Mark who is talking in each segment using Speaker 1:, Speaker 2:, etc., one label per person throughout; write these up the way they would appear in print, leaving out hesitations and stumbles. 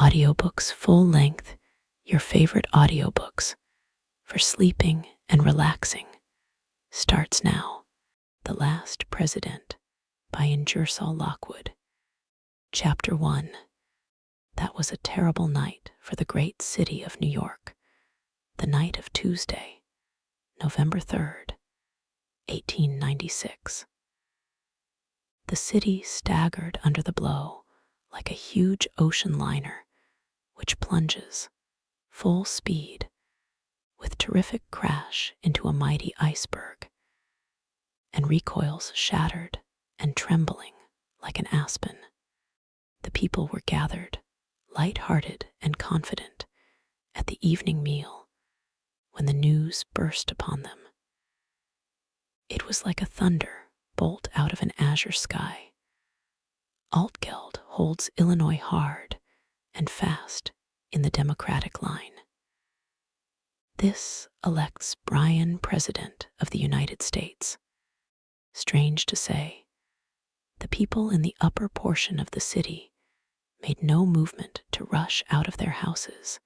Speaker 1: Audiobooks full length, your favorite audiobooks for sleeping and relaxing, starts now. The Last President by Ingersoll Lockwood. Chapter 1. That was a terrible night for the great city of New York. The night of Tuesday, November 3rd, 1896. The city staggered under the blow like a huge ocean liner which plunges, full speed, with terrific crash into a mighty iceberg, and recoils shattered and trembling like an aspen. The people were gathered, light-hearted and confident, at the evening meal when the news burst upon them. It was like a thunder bolt out of an azure sky. Altgeld holds Illinois hard and fast in the Democratic line. This elects Bryan President of the United States. Strange to say, the people in the upper portion of the city made no movement to rush out of their houses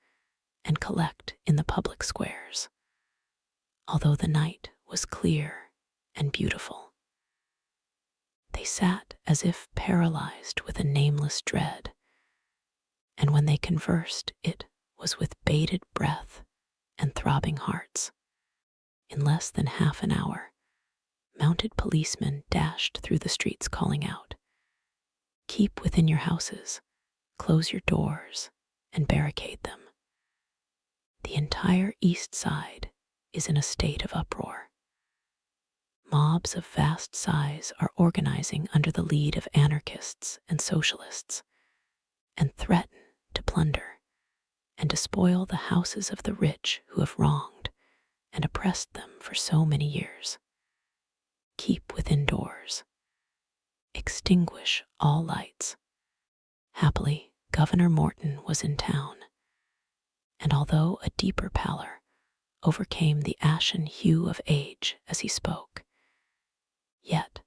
Speaker 1: and collect in the public squares, although the night was clear and beautiful. They sat as if paralyzed with a nameless dread, and when they conversed, it was with bated breath and throbbing hearts. In less than half an hour, mounted policemen dashed through the streets calling out, "Keep within your houses, close your doors, and barricade them." The entire East Side is in a state of uproar. Mobs of vast size are organizing under the lead of anarchists and socialists, and threaten to plunder and despoil the houses of the rich who have wronged and oppressed them for so many years. Keep within doors. Extinguish all lights. Happily, Governor Morton was in town, and although a deeper pallor overcame the ashen hue of age as he spoke, yet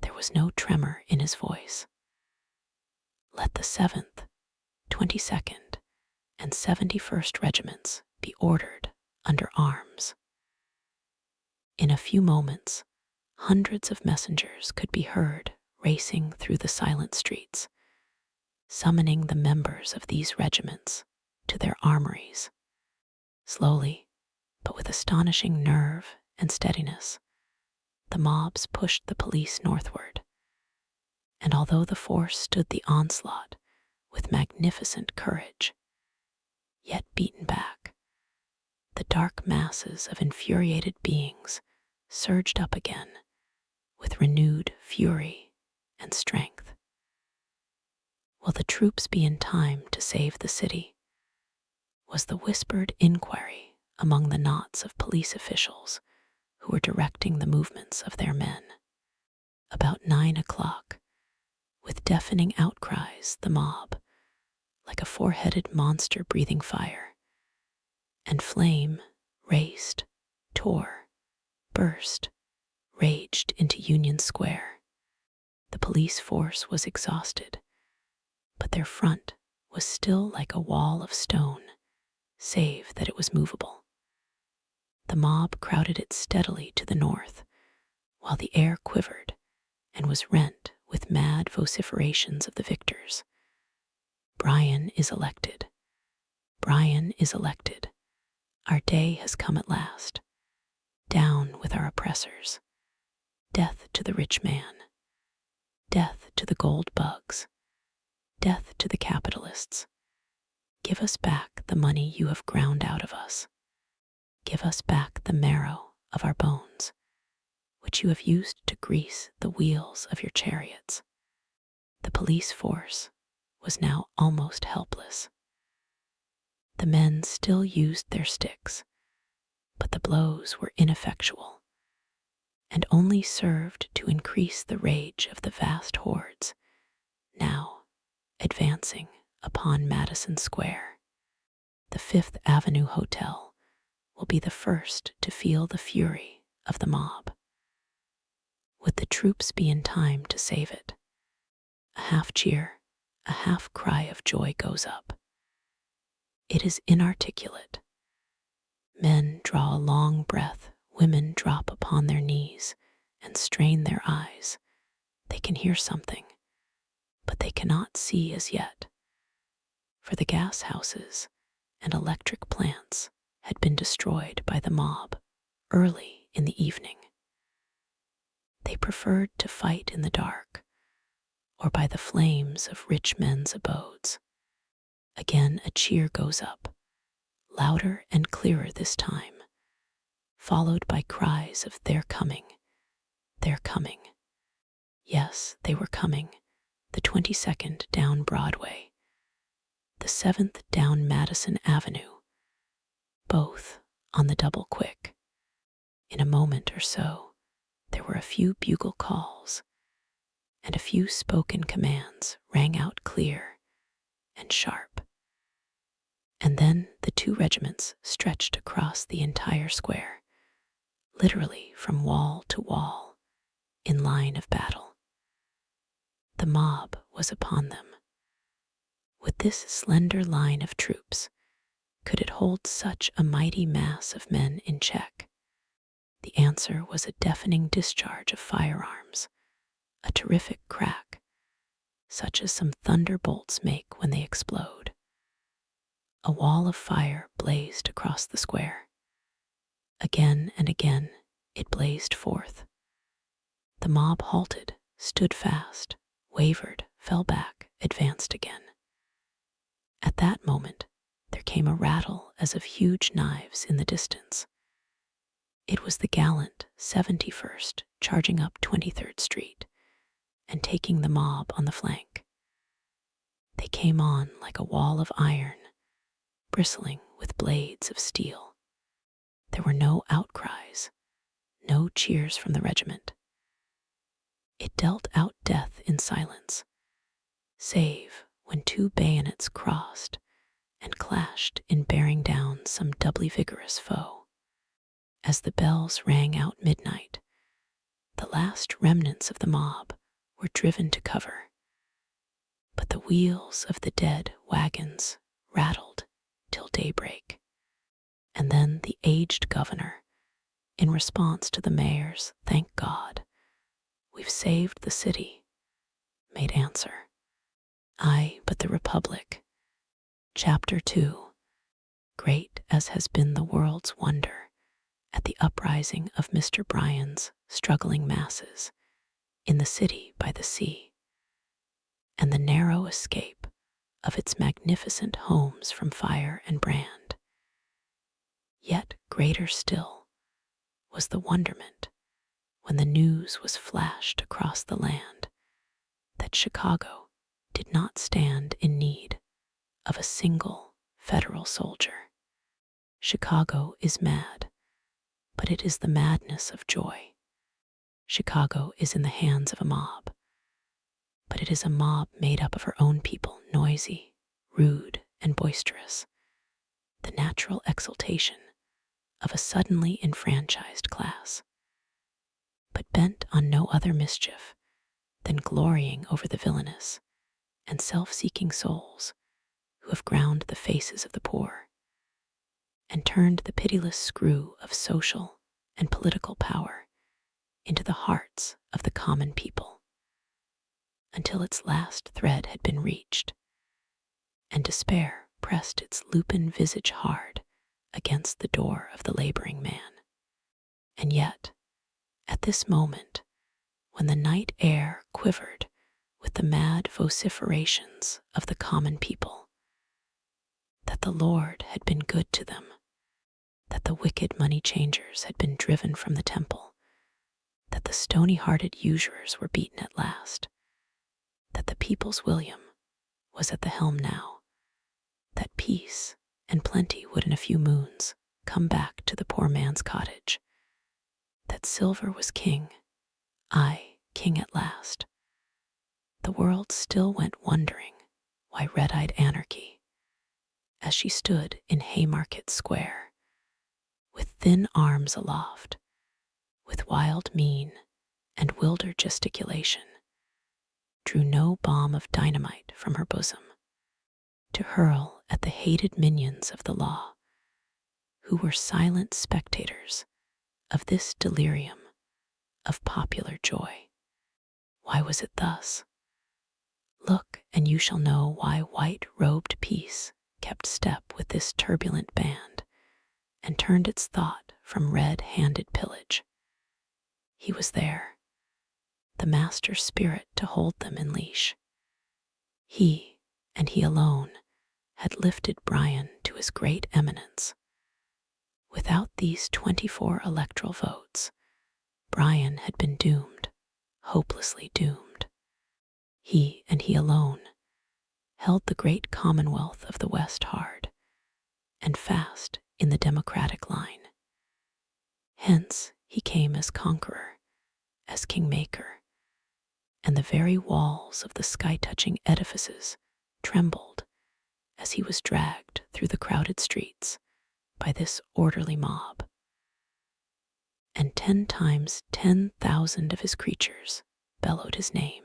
Speaker 1: there was no tremor in his voice. Let the 7th, 22nd, and 71st Regiments be ordered under arms. In a few moments, hundreds of messengers could be heard racing through the silent streets, summoning the members of these regiments to their armories. Slowly, but with astonishing nerve and steadiness, the mobs pushed the police northward, and although the force stood the onslaught with magnificent courage, yet beaten back, the dark masses of infuriated beings surged up again with renewed fury and strength. Will the troops be in time to save the city? Was the whispered inquiry among the knots of police officials who were directing the movements of their men. About 9 o'clock, with deafening outcries, the mob, like a four-headed monster breathing fire, and flame raced, tore, burst, raged into Union Square. The police force was exhausted, but their front was still like a wall of stone, save that it was movable. The mob crowded it steadily to the north, while the air quivered and was rent with mad vociferations of the victors. Bryan is elected. Bryan is elected. Our day has come at last. Down with our oppressors. Death to the rich man. Death to the gold bugs. Death to the capitalists. Give us back the money you have ground out of us. Give us back the marrow of our bones, which you have used to grease the wheels of your chariots. The police force was now almost helpless. The men still used their sticks, but the blows were ineffectual, and only served to increase the rage of the vast hordes, now advancing upon Madison Square. The Fifth Avenue Hotel will be the first to feel the fury of the mob. Would the troops be in time to save it? A half cheer, a half cry of joy goes up. It is inarticulate. Men draw a long breath, women drop upon their knees and strain their eyes. They can hear something, but they cannot see as yet, for the gas houses and electric plants had been destroyed by the mob early in the evening. They preferred to fight in the dark or by the flames of rich men's abodes. Again a cheer goes up, louder and clearer this time, followed by cries of "They're coming, they're coming." Yes, they were coming. The 22nd down Broadway, the 7th down Madison Avenue, both on the double quick. In a moment or so, there were a few bugle calls, and a few spoken commands rang out clear and sharp. And then the two regiments stretched across the entire square, literally from wall to wall, in line of battle. The mob was upon them. With this slender line of troops, could it hold such a mighty mass of men in check? The answer was a deafening discharge of firearms, a terrific crack, such as some thunderbolts make when they explode. A wall of fire blazed across the square. Again and again it blazed forth. The mob halted, stood fast, wavered, fell back, advanced again. At that moment, there came a rattle as of huge knives in the distance. It was the gallant 71st charging up 23rd Street and taking the mob on the flank. They came on like a wall of iron, bristling with blades of steel. There were no outcries, no cheers from the regiment. It dealt out death in silence, save when two bayonets crossed and clashed in bearing down some doubly vigorous foe. As the bells rang out midnight, the last remnants of the mob were driven to cover, but the wheels of the dead wagons rattled till daybreak, and then the aged governor, in response to the mayor's "Thank God, we've saved the city," made answer, "Aye, but the Republic." Chapter 2. Great as has been the world's wonder at the uprising of Mr. Bryan's struggling masses in the city by the sea, and the narrow escape of its magnificent homes from fire and brand, yet greater still was the wonderment when the news was flashed across the land that Chicago did not stand in need of a single federal soldier. Chicago is mad, but it is the madness of joy. Chicago is in the hands of a mob, but it is a mob made up of her own people, noisy, rude, and boisterous, the natural exultation of a suddenly enfranchised class, but bent on no other mischief than glorying over the villainous and self-seeking souls who have ground the faces of the poor and turned the pitiless screw of social and political power into the hearts of the common people, until its last thread had been reached, and despair pressed its lupin visage hard against the door of the laboring man. And yet, at this moment, when the night air quivered with the mad vociferations of the common people, that the Lord had been good to them, that the wicked money changers had been driven from the temple, that the stony-hearted usurers were beaten at last, that the people's William was at the helm now, that peace and plenty would in a few moons come back to the poor man's cottage, that silver was king, aye, king at last. The world still went wondering why red-eyed Anarchy, as she stood in Haymarket Square, with thin arms aloft, with wild mien and wilder gesticulation, drew no bomb of dynamite from her bosom, to hurl at the hated minions of the law, who were silent spectators of this delirium of popular joy. Why was it thus? Look, and you shall know why white-robed peace kept step with this turbulent band and turned its thought from red-handed pillage. He was there, the master spirit to hold them in leash. He, and he alone, had lifted Brian to his great eminence. Without these 24 electoral votes, Brian had been doomed, hopelessly doomed. He, and he alone, held the great commonwealth of the West hard and fast in the democratic line. Hence he came as conqueror, as kingmaker, and the very walls of the sky-touching edifices trembled as he was dragged through the crowded streets by this orderly mob. And 10 times 10,000 of his creatures bellowed his name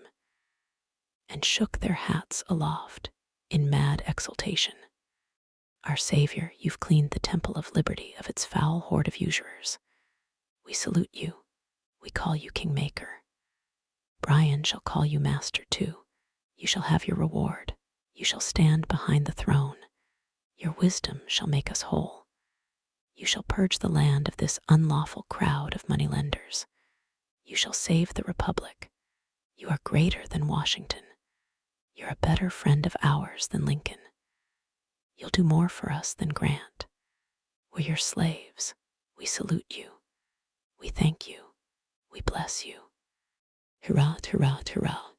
Speaker 1: and shook their hats aloft in mad exultation. Our Savior, you've cleaned the temple of liberty of its foul horde of usurers. We salute you. We call you Kingmaker. Brian shall call you Master too. You shall have your reward. You shall stand behind the throne. Your wisdom shall make us whole. You shall purge the land of this unlawful crowd of moneylenders. You shall save the Republic. You are greater than Washington. You're a better friend of ours than Lincoln. You'll do more for us than Grant. We're your slaves. We salute you. We thank you. We bless you. Hurrah, hurrah, hurrah.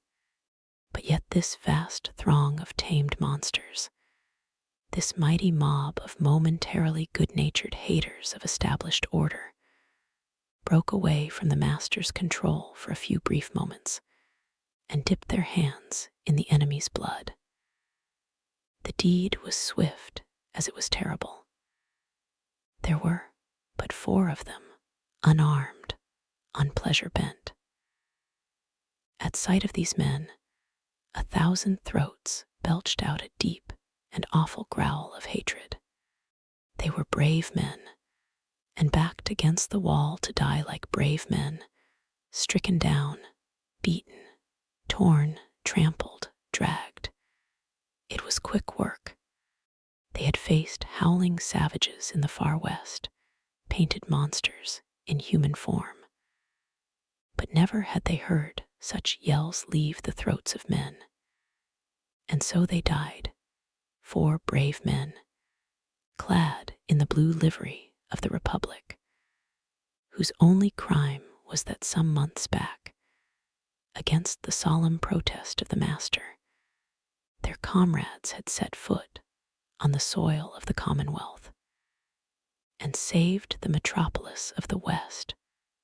Speaker 1: But yet this vast throng of tamed monsters, this mighty mob of momentarily good-natured haters of established order, broke away from the master's control for a few brief moments and dipped their hands in the enemy's blood. The deed was swift as it was terrible. There were but 4 of them, unarmed, on pleasure bent. At sight of these men, 1,000 throats belched out a deep and awful growl of hatred. They were brave men, and backed against the wall to die like brave men, stricken down, beaten, torn, trampled, dragged. It was quick work. They had faced howling savages in the far west, painted monsters in human form. But never had they heard such yells leave the throats of men. And so they died, 4 brave men, clad in the blue livery of the Republic, whose only crime was that some months back, against the solemn protest of the master, their comrades had set foot on the soil of the Commonwealth and saved the metropolis of the West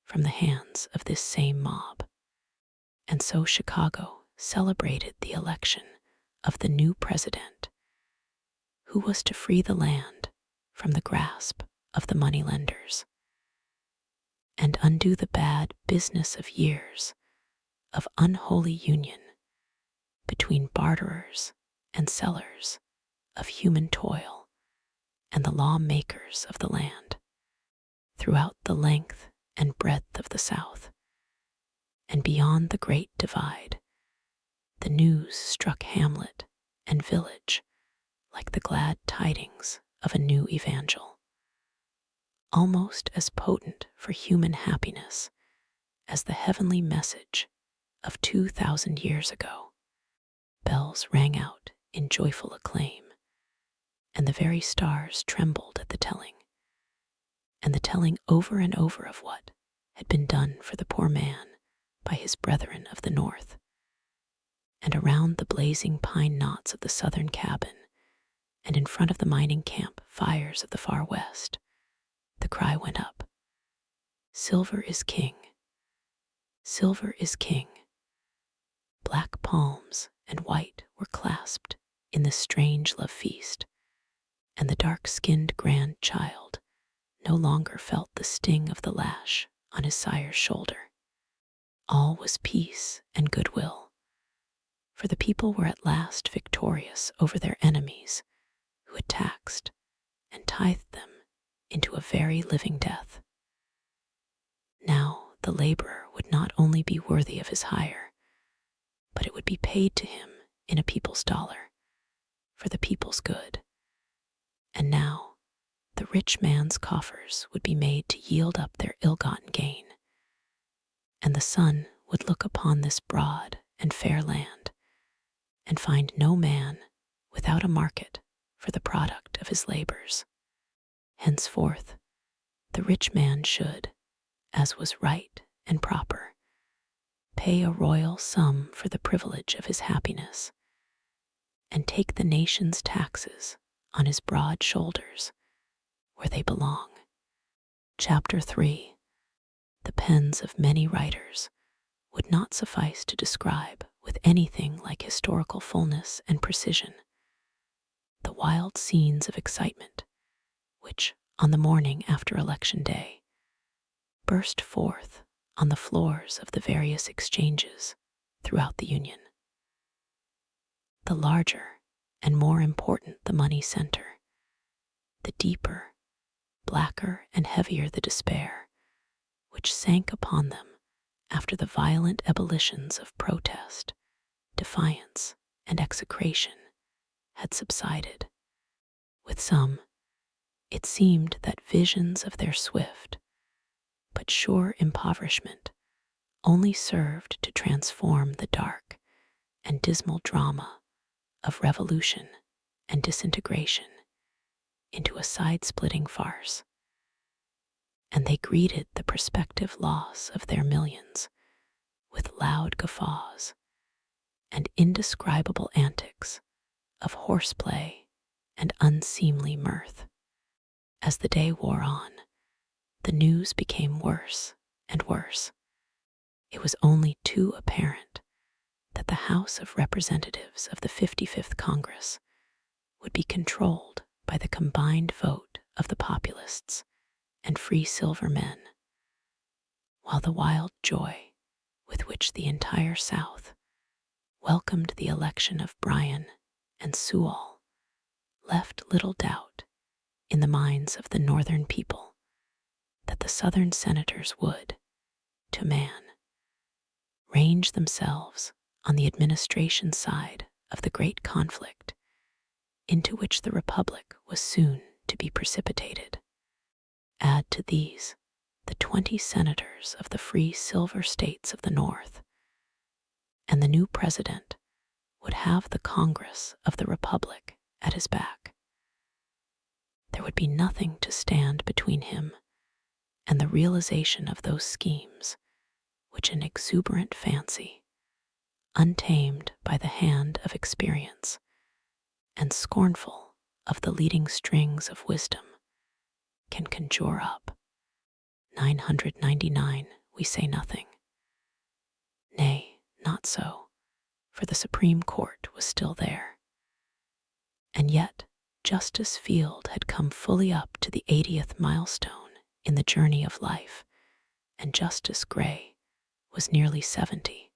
Speaker 1: from the hands of this same mob. And so Chicago celebrated the election of the new president, who was to free the land from the grasp of the moneylenders and undo the bad business of years of unholy union between barterers and sellers of human toil and the lawmakers of the land throughout the length and breadth of the South. And beyond the great divide, the news struck hamlet and village like the glad tidings of a new evangel, almost as potent for human happiness as the heavenly message of 2,000 years ago. Bells rang out in joyful acclaim, and the very stars trembled at the telling, and the telling over and over of what had been done for the poor man by his brethren of the North. And around the blazing pine knots of the southern cabin, and in front of the mining camp fires of the far west, the cry went up, "Silver is king! Silver is king!" Black palms and white were clasped in the strange love feast, and the dark-skinned grand child no longer felt the sting of the lash on his sire's shoulder. All was peace and goodwill, for the people were at last victorious over their enemies, who had taxed and tithed them into a very living death. Now the laborer would not only be worthy of his hire, but it would be paid to him in a people's dollar, for the people's good. And now the rich man's coffers would be made to yield up their ill-gotten gain, and the sun would look upon this broad and fair land and find no man without a market for the product of his labors. Henceforth, the rich man should, as was right and proper, pay a royal sum for the privilege of his happiness, and take the nation's taxes on his broad shoulders where they belong. Chapter 3. The pens of many writers would not suffice to describe with anything like historical fullness and precision the wild scenes of excitement which, on the morning after Election Day, burst forth on the floors of the various exchanges throughout the Union. The larger and more important the money center, the deeper, blacker, and heavier the despair which sank upon them after the violent ebullitions of protest, defiance, and execration had subsided. With some, it seemed that visions of their swift but sure impoverishment only served to transform the dark and dismal drama of revolution and disintegration into a side-splitting farce, and they greeted the prospective loss of their millions with loud guffaws and indescribable antics of horseplay and unseemly mirth. As the day wore on, the news became worse and worse. It was only too apparent that the House of Representatives of the 55th Congress would be controlled by the combined vote of the populists and free silver men, while the wild joy with which the entire South welcomed the election of Bryan and Sewall left little doubt in the minds of the Northern people that the Southern senators would, to man, range themselves on the administration side of the great conflict into which the Republic was soon to be precipitated. Add to these the 20 senators of the free silver states of the North, and the new president would have the Congress of the Republic at his back. There would be nothing to stand between him and the realization of those schemes which an exuberant fancy, untamed by the hand of experience, and scornful of the leading strings of wisdom, can conjure up. 999. We say nothing. Nay, not so, for the Supreme Court was still there. And yet Justice Field had come fully up to the 80th milestone in the journey of life, and Justice Gray was nearly 70,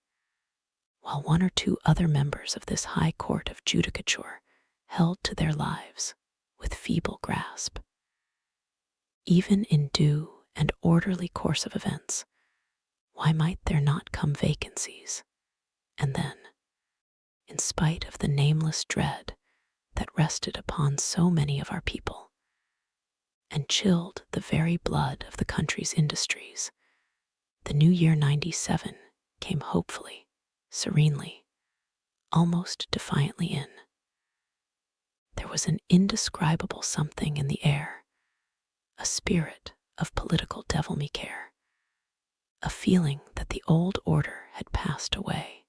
Speaker 1: while one or two other members of this high court of judicature held to their lives with feeble grasp. Even in due and orderly course of events, why might there not come vacancies? And then, in spite of the nameless dread that rested upon so many of our people, and chilled the very blood of the country's industries, the new year 97 came hopefully, serenely, almost defiantly in. There was an indescribable something in the air, a spirit of political devil-me-care, a feeling that the old order had passed away,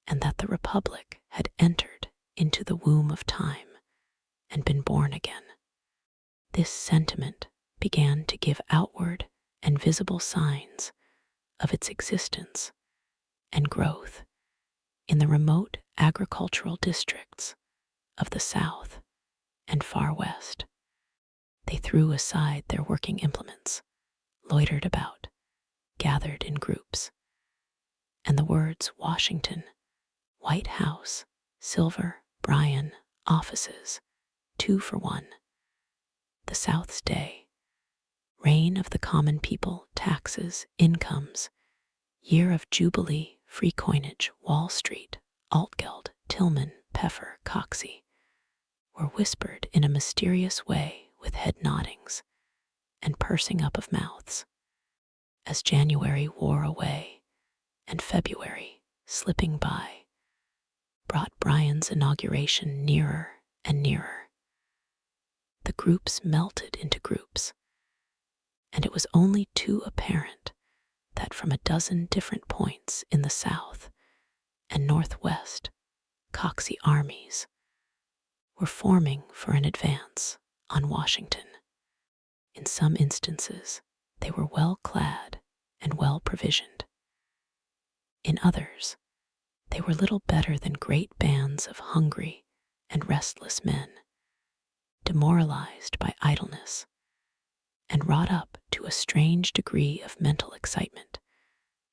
Speaker 1: and that the Republic had entered into the womb of time and been born again. This sentiment began to give outward and visible signs of its existence and growth in the remote agricultural districts of the South and Far West. They threw aside their working implements, loitered about, gathered in groups, and the words Washington, White House, Silver, Bryan, offices 2-for-1. The South's day. Reign of the common people, taxes, incomes, year of jubilee, free coinage, Wall Street, Altgeld, Tillman, Peffer, Coxey, were whispered in a mysterious way with head noddings and pursing up of mouths. As January wore away and February, slipping by, brought Bryan's inauguration nearer and nearer. The groups melted into groups, and it was only too apparent that from a dozen different points in the South and Northwest, Coxey armies were forming for an advance on Washington. In some instances, they were well clad and well provisioned. In others, they were little better than great bands of hungry and restless men, demoralized by idleness and wrought up to a strange degree of mental excitement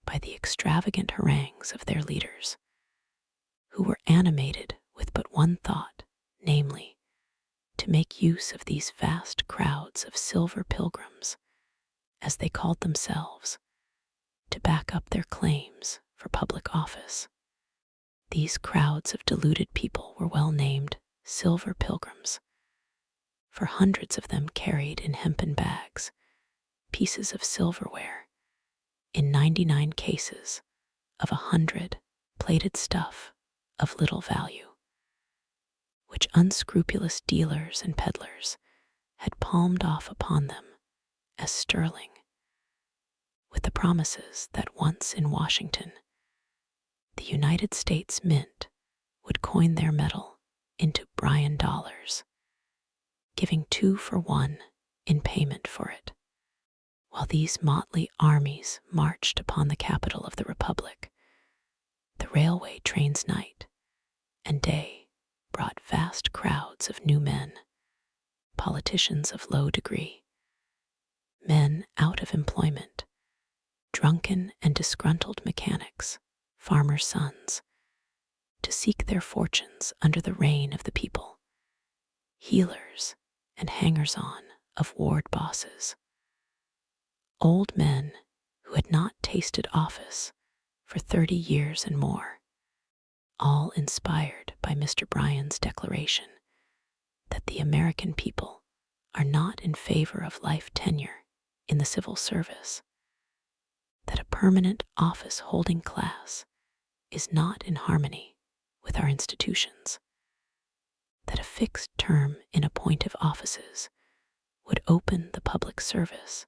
Speaker 1: by the extravagant harangues of their leaders, who were animated with but one thought, namely, to make use of these vast crowds of silver pilgrims, as they called themselves, to back up their claims for public office. These crowds of deluded people were well named silver pilgrims, for hundreds of them carried in hempen bags pieces of silverware, in 99 cases of 100 plated stuff of little value, which unscrupulous dealers and peddlers had palmed off upon them as sterling, with the promises that once in Washington, the United States Mint would coin their metal into Bryan dollars, giving 2-for-1 in payment for it. While these motley armies marched upon the capital of the Republic, the railway trains night and day brought vast crowds of new men, politicians of low degree, men out of employment, drunken and disgruntled mechanics, farmers' sons, to seek their fortunes under the reign of the people, healers and hangers-on of ward bosses, old men who had not tasted office for 30 years and more, all inspired by Mr. Bryan's declaration that the American people are not in favor of life tenure in the civil service, that a permanent office-holding class is not in harmony with our institutions, that a fixed term in appointive offices would open the public service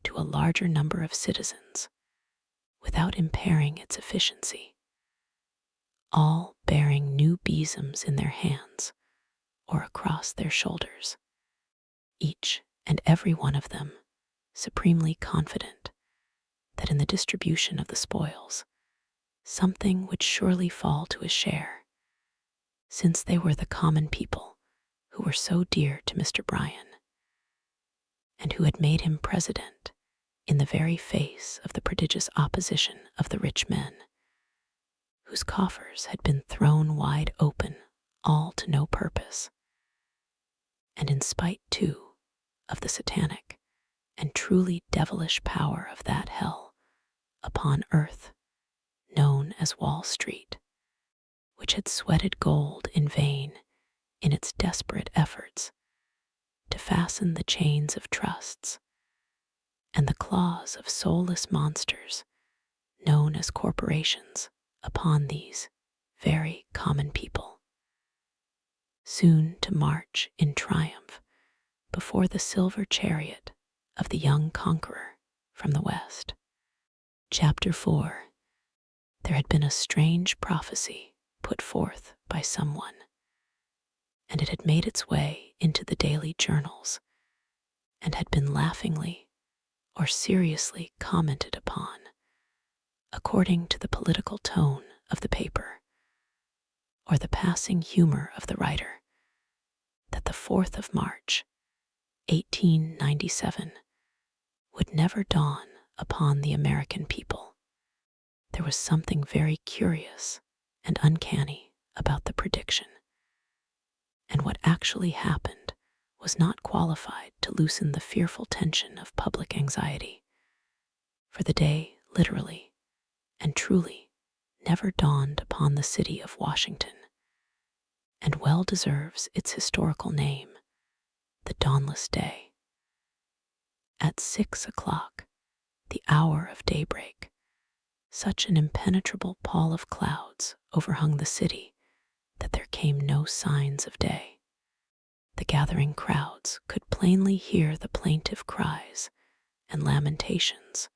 Speaker 1: to a larger number of citizens without impairing its efficiency, all bearing new besoms in their hands or across their shoulders, each and every one of them supremely confident that in the distribution of the spoils, something would surely fall to his share, since they were the common people who were so dear to Mr. Bryan, and who had made him president in the very face of the prodigious opposition of the rich men, whose coffers had been thrown wide open, all to no purpose, and in spite, too, of the satanic and truly devilish power of that hell upon earth known as Wall Street, which had sweated gold in vain in its desperate efforts to fasten the chains of trusts and the claws of soulless monsters known as corporations upon these very common people, soon to march in triumph before the silver chariot of the young conqueror from the West. Chapter 4. There had been a strange prophecy put forth by someone, and it had made its way into the daily journals and had been laughingly or seriously commented upon according to the political tone of the paper or the passing humor of the writer, that the 4th of March, 1897, would never dawn upon the American people. There was something very curious and uncanny about the prediction, and what actually happened was not qualified to loosen the fearful tension of public anxiety. For the day, literally and truly, never dawned upon the city of Washington, and well deserves its historical name, the Dawnless Day. At 6 o'clock, the hour of daybreak, such an impenetrable pall of clouds overhung the city that there came no signs of day. The gathering crowds could plainly hear the plaintive cries and lamentations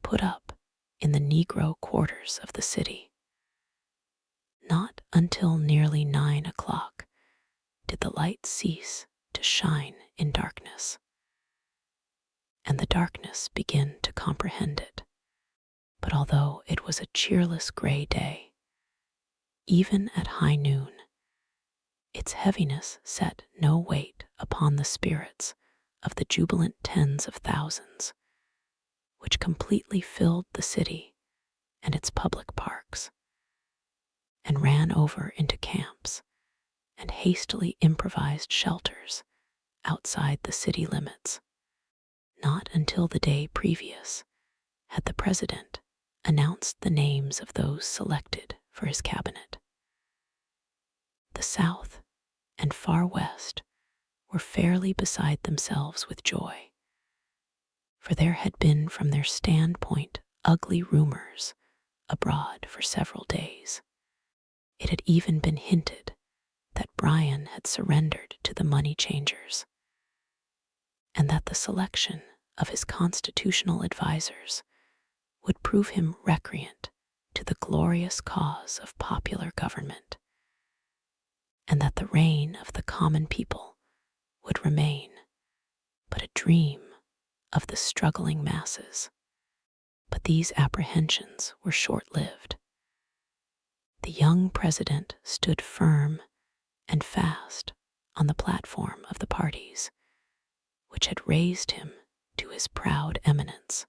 Speaker 1: put up in the Negro quarters of the city. Not until nearly 9 o'clock did the light cease to shine in darkness, and the darkness begin to comprehend it. But although it was a cheerless gray day, even at high noon, its heaviness set no weight upon the spirits of the jubilant tens of thousands, which completely filled the city and its public parks, and ran over into camps and hastily improvised shelters outside the city limits. Not until the day previous had the president announced the names of those selected for his cabinet. The South and Far West were fairly beside themselves with joy, for there had been from their standpoint ugly rumors abroad for several days. It had even been hinted that Bryan had surrendered to the money changers, and that the selection of his constitutional advisers would prove him recreant to the glorious cause of popular government, and that the reign of the common people would remain but a dream of the struggling masses. But these apprehensions were short-lived. The young president stood firm and fast on the platform of the parties, which had raised him to his proud eminence.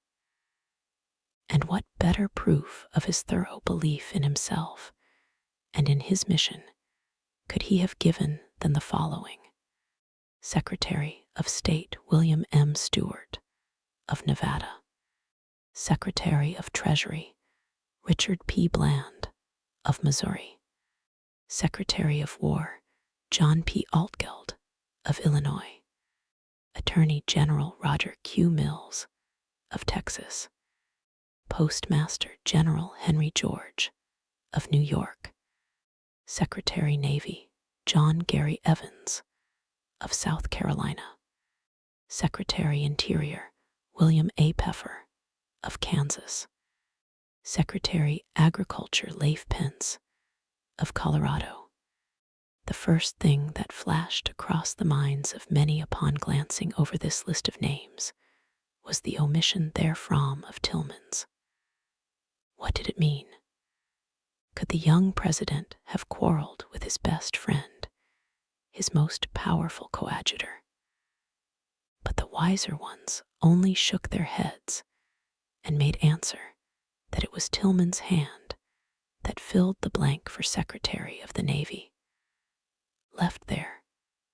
Speaker 1: And what better proof of his thorough belief in himself and in his mission could he have given than the following? Secretary of State William M. Stewart of Nevada, Secretary of Treasury Richard P. Bland of Missouri, Secretary of War John P. Altgeld of Illinois, Attorney General Roger Q. Mills of Texas, Postmaster General Henry George of New York, Secretary Navy John Gary Evans of South Carolina, Secretary Interior William A. Peffer of Kansas, Secretary Agriculture Leif Pence of Colorado. The first thing that flashed across the minds of many upon glancing over this list of names was the omission therefrom of Tillman's. What did it mean? Could the young president have quarreled with his best friend, his most powerful coadjutor? But the wiser ones only shook their heads and made answer that it was Tillman's hand that filled the blank for Secretary of the Navy, left there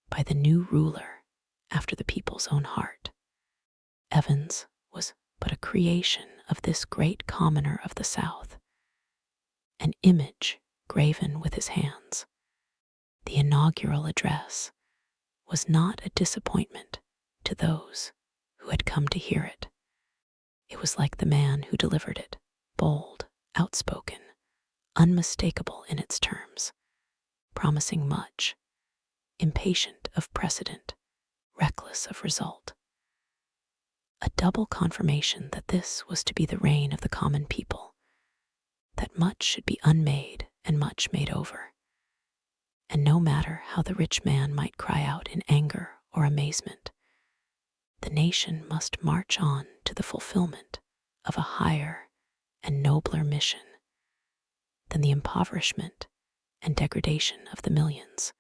Speaker 1: by the new ruler after the people's own heart. Evans was but a creation of this great commoner of the South, an image graven with his hands. The inaugural address was not a disappointment to those who had come to hear it. It was like the man who delivered it, bold, outspoken, unmistakable in its terms, promising much, impatient of precedent, reckless of result. A double confirmation that this was to be the reign of the common people, that much should be unmade and much made over. And no matter how the rich man might cry out in anger or amazement, the nation must march on to the fulfillment of a higher and nobler mission than the impoverishment and degradation of the millions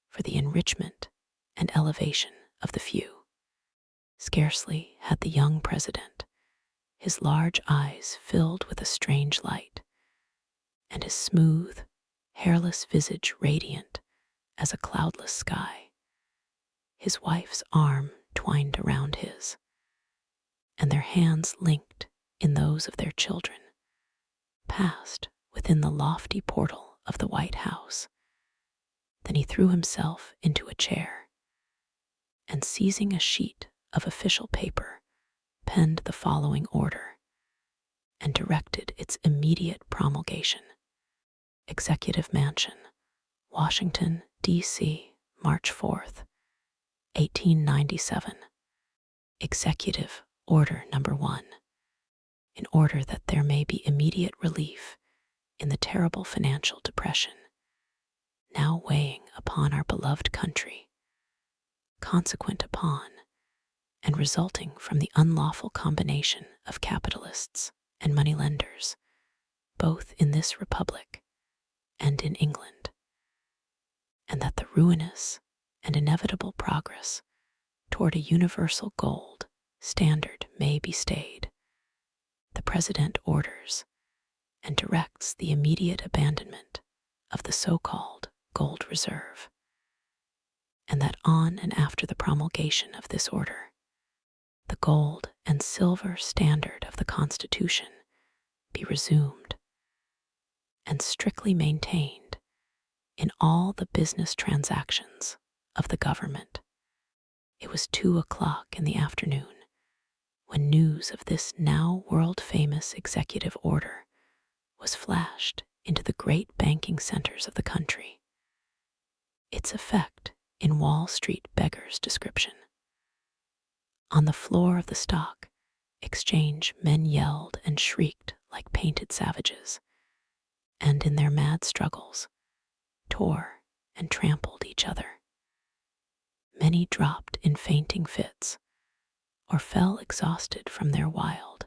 Speaker 1: for the enrichment and elevation of the few. Scarcely had the young president, his large eyes filled with a strange light, and his smooth, hairless visage radiant as a cloudless sky, his wife's arm twined around his, and their hands linked in those of their children, passed within the lofty portal of the White House. Then he threw himself into a chair and, seizing a sheet of official paper, penned the following order and directed its immediate promulgation. Executive Mansion, Washington, D.C., March 4th, 1897. Executive Order Number 1. In order that there may be immediate relief in the terrible financial depression now weighing upon our beloved country, consequent upon and resulting from the unlawful combination of capitalists and moneylenders, both in this republic and in England, and that the ruinous and inevitable progress toward a universal gold standard may be stayed, the President orders and directs the immediate abandonment of the so-called gold reserve, and that on and after the promulgation of this order, the gold and silver standard of the Constitution be resumed and strictly maintained in all the business transactions of the government. It was 2:00 in the afternoon when news of this now world-famous executive order was flashed into the great banking centers of the country. Its effect in Wall Street beggars description. On the floor of the stock exchange, men yelled and shrieked like painted savages, and in their mad struggles tore and trampled each other. Many dropped in fainting fits or fell exhausted from their wild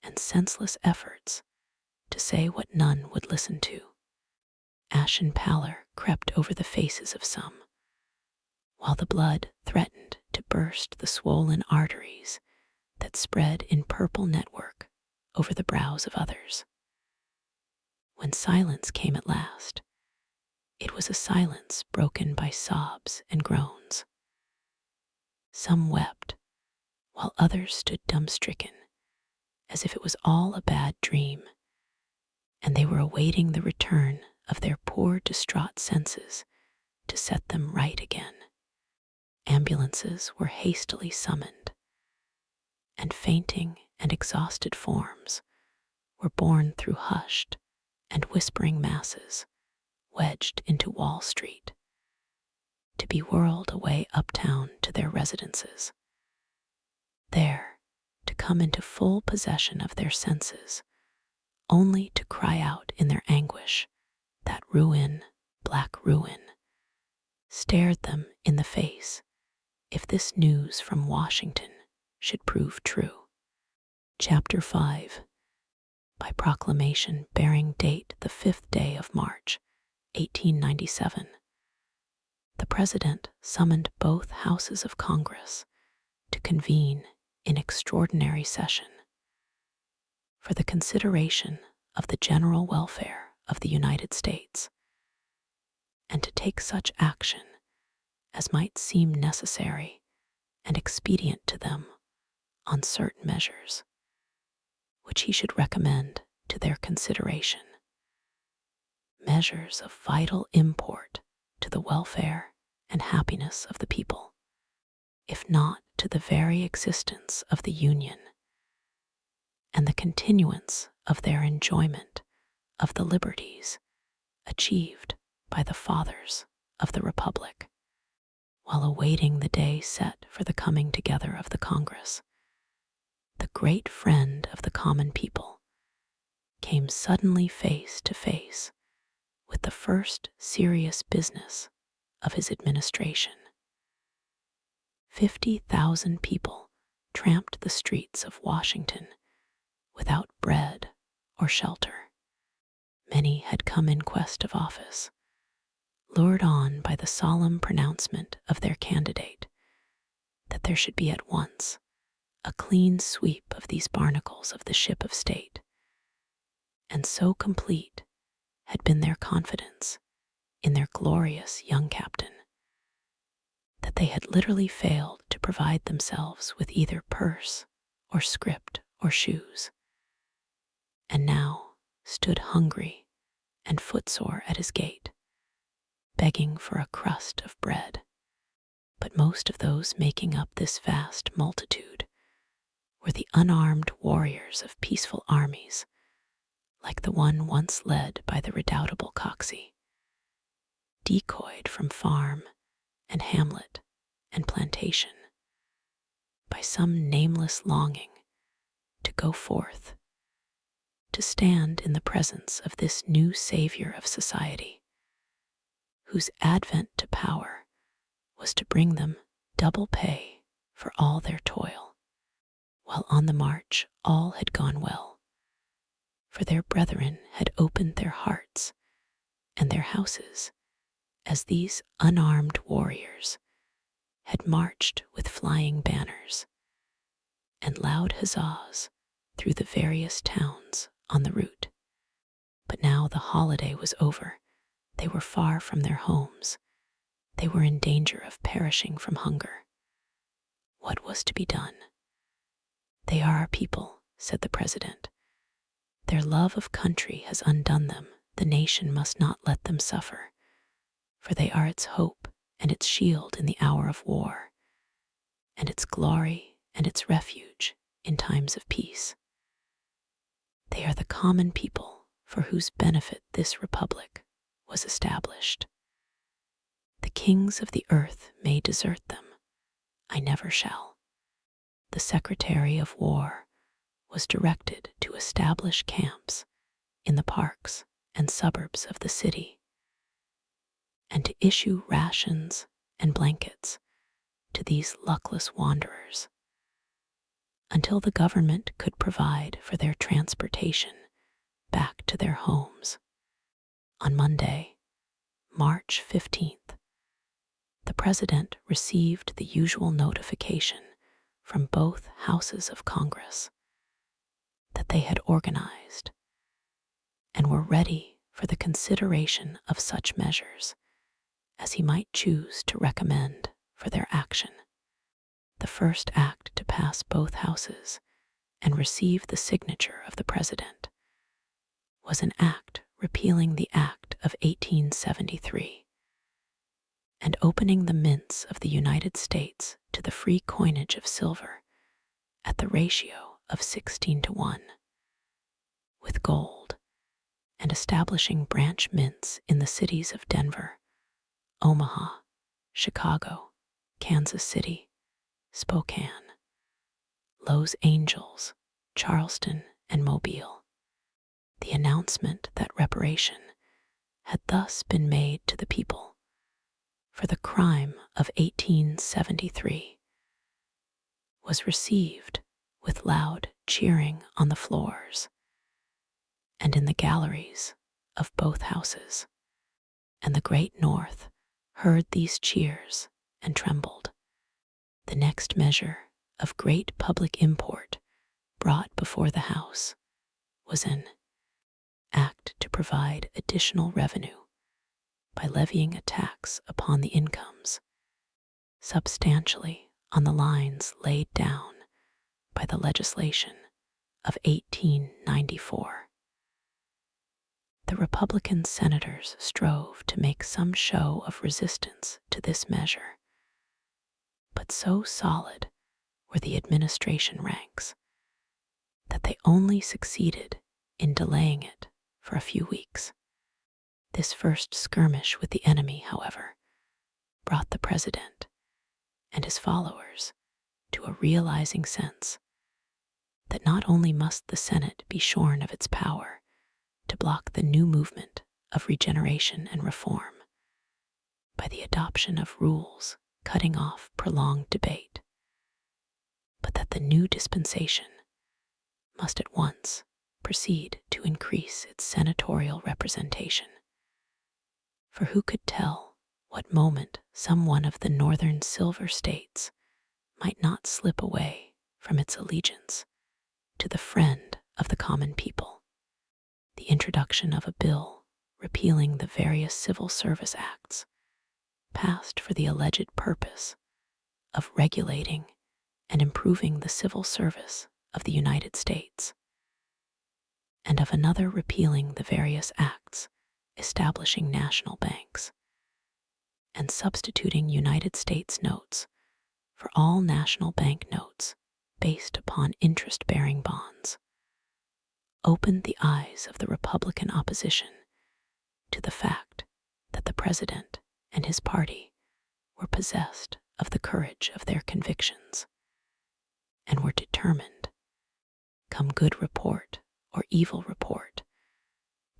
Speaker 1: and senseless efforts to say what none would listen to. Ashen pallor crept over the faces of some, while the blood threatened to burst the swollen arteries that spread in purple network over the brows of others. When silence came at last, it was a silence broken by sobs and groans. Some wept, while others stood dumb-stricken, as if it was all a bad dream, and they were awaiting the return of their poor distraught senses to set them right again. Ambulances were hastily summoned, and fainting and exhausted forms were borne through hushed and whispering masses wedged into Wall Street, to be whirled away uptown to their residences, there to come into full possession of their senses, only to cry out in their anguish that ruin, black ruin, stared them in the face if this news from Washington should prove true. Chapter 5. By proclamation bearing date the 5th day of March, 1897, the President summoned both houses of Congress to convene in extraordinary session for the consideration of the general welfare of the United States, and to take such action as might seem necessary and expedient to them on certain measures, which he should recommend to their consideration, measures of vital import to the welfare and happiness of the people, if not to the very existence of the Union, and the continuance of their enjoyment of the liberties achieved by the fathers of the Republic. While awaiting the day set for the coming together of the Congress, the great friend of the common people came suddenly face to face with the first serious business of his administration. 50,000 people tramped the streets of Washington without bread or shelter. Many had come in quest of office, lured on by the solemn pronouncement of their candidate that there should be at once a clean sweep of these barnacles of the ship of state, and so complete had been their confidence in their glorious young captain, that they had literally failed to provide themselves with either purse or script or shoes, and now stood hungry and footsore at his gate, begging for a crust of bread. But most of those making up this vast multitude were the unarmed warriors of peaceful armies, like the one once led by the redoubtable Coxey, decoyed from farm and hamlet and plantation by some nameless longing to go forth, to stand in the presence of this new savior of society, whose advent to power was to bring them double pay for all their toil. While on the march all had gone well, for their brethren had opened their hearts and their houses as these unarmed warriors had marched with flying banners and loud huzzas through the various towns on the route. But now the holiday was over. They were far from their homes. They were in danger of perishing from hunger. What was to be done? "They are our people," said the president. "Their love of country has undone them. The nation must not let them suffer, for they are its hope and its shield in the hour of war, and its glory and its refuge in times of peace. They are the common people for whose benefit this republic was established. The kings of the earth may desert them. I never shall." The Secretary of War was directed to establish camps in the parks and suburbs of the city, and to issue rations and blankets to these luckless wanderers until the government could provide for their transportation back to their homes. On Monday, March 15th, the president received the usual notification from both houses of Congress that they had organized and were ready for the consideration of such measures as he might choose to recommend for their action. The first act to pass both houses and receive the signature of the president was an act repealing the Act of 1873 and opening the mints of the United States to the free coinage of silver at the ratio of 16:1 with gold, and establishing branch mints in the cities of Denver, Omaha, Chicago, Kansas City, Spokane, Los Angeles, Charleston, and Mobile. The announcement that reparation had thus been made to the people for the crime of 1873 was received with loud cheering on the floors and in the galleries of both houses, and the great North heard these cheers and trembled. The next measure of great public import brought before the House was an act to provide additional revenue by levying a tax upon the incomes, substantially on the lines laid down by the legislation of 1894. The Republican senators strove to make some show of resistance to this measure, but so solid were the administration ranks that they only succeeded in delaying it for a few weeks. This first skirmish with the enemy, however, brought the president and his followers to a realizing sense that not only must the Senate be shorn of its power to block the new movement of regeneration and reform by the adoption of rules cutting off prolonged debate, but that the new dispensation must at once proceed to increase its senatorial representation. For who could tell what moment some one of the northern silver states might not slip away from its allegiance to the friend of the common people? The introduction of a bill repealing the various civil service acts passed for the alleged purpose of regulating and improving the civil service of the United States, and of another repealing the various acts establishing national banks and substituting United States notes for all national bank notes based upon interest-bearing bonds, opened the eyes of the Republican opposition to the fact that the president and his party were possessed of the courage of their convictions and were determined, come good report or evil report,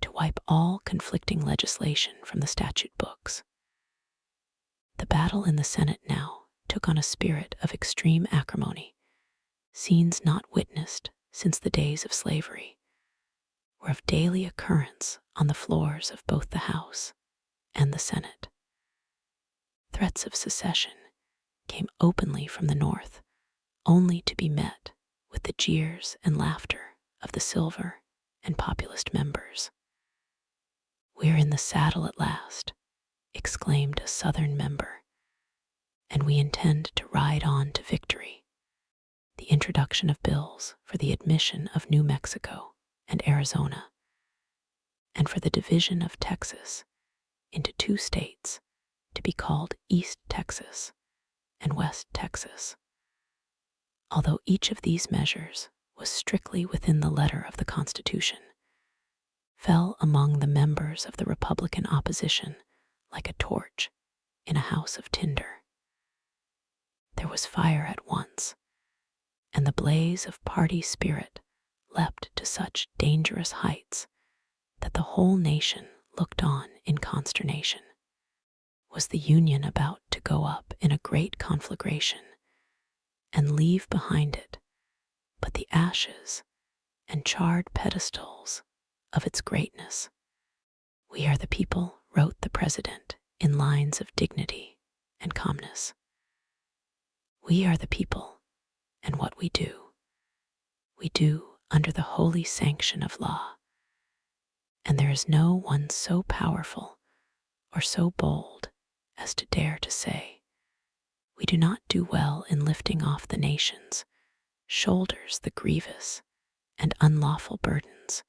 Speaker 1: to wipe all conflicting legislation from the statute books. The battle in the Senate now took on a spirit of extreme acrimony, scenes not witnessed since the days of slavery were of daily occurrence on the floors of both the House and the Senate. Threats of secession came openly from the North, only to be met with the jeers and laughter of the silver and populist members. "We're in the saddle at last," exclaimed a Southern member, "and we intend to ride on to victory." The introduction of bills for the admission of New Mexico and Arizona, and for the division of Texas into two states to be called East Texas and West Texas. Although each of these measures was strictly within the letter of the Constitution, fell among the members of the Republican opposition like a torch in a house of tinder. There was fire at once, and the blaze of party spirit leapt to such dangerous heights that the whole nation looked on in consternation. Was the Union about to go up in a great conflagration and leave behind it but the ashes and charred pedestals of its greatness? "We are the people," wrote the President in lines of dignity and calmness. "We are the people, and what we do under the holy sanction of law, and there is no one so powerful or so bold as to dare to say, we do not do well in lifting off the nation's shoulders the grievous and unlawful burdens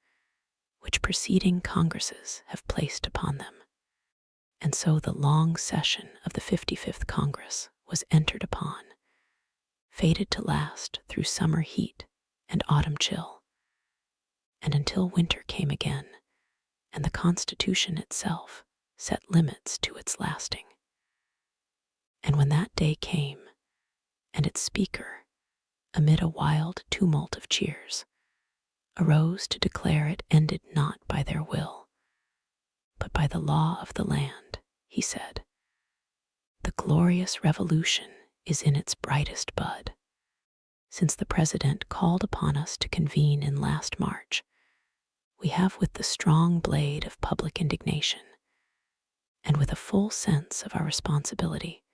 Speaker 1: which preceding Congresses have placed upon them." And so the long session of the 55th Congress was entered upon, fated to last through summer heat and autumn chill, and until winter came again, and the Constitution itself set limits to its lasting. And when that day came, and its speaker, amid a wild tumult of cheers, arose to declare it ended not by their will, but by the law of the land, he said, "The glorious revolution is in its brightest bud. Since the President called upon us to convene in last March, we have with the strong blade of public indignation, and with a full sense of our responsibility,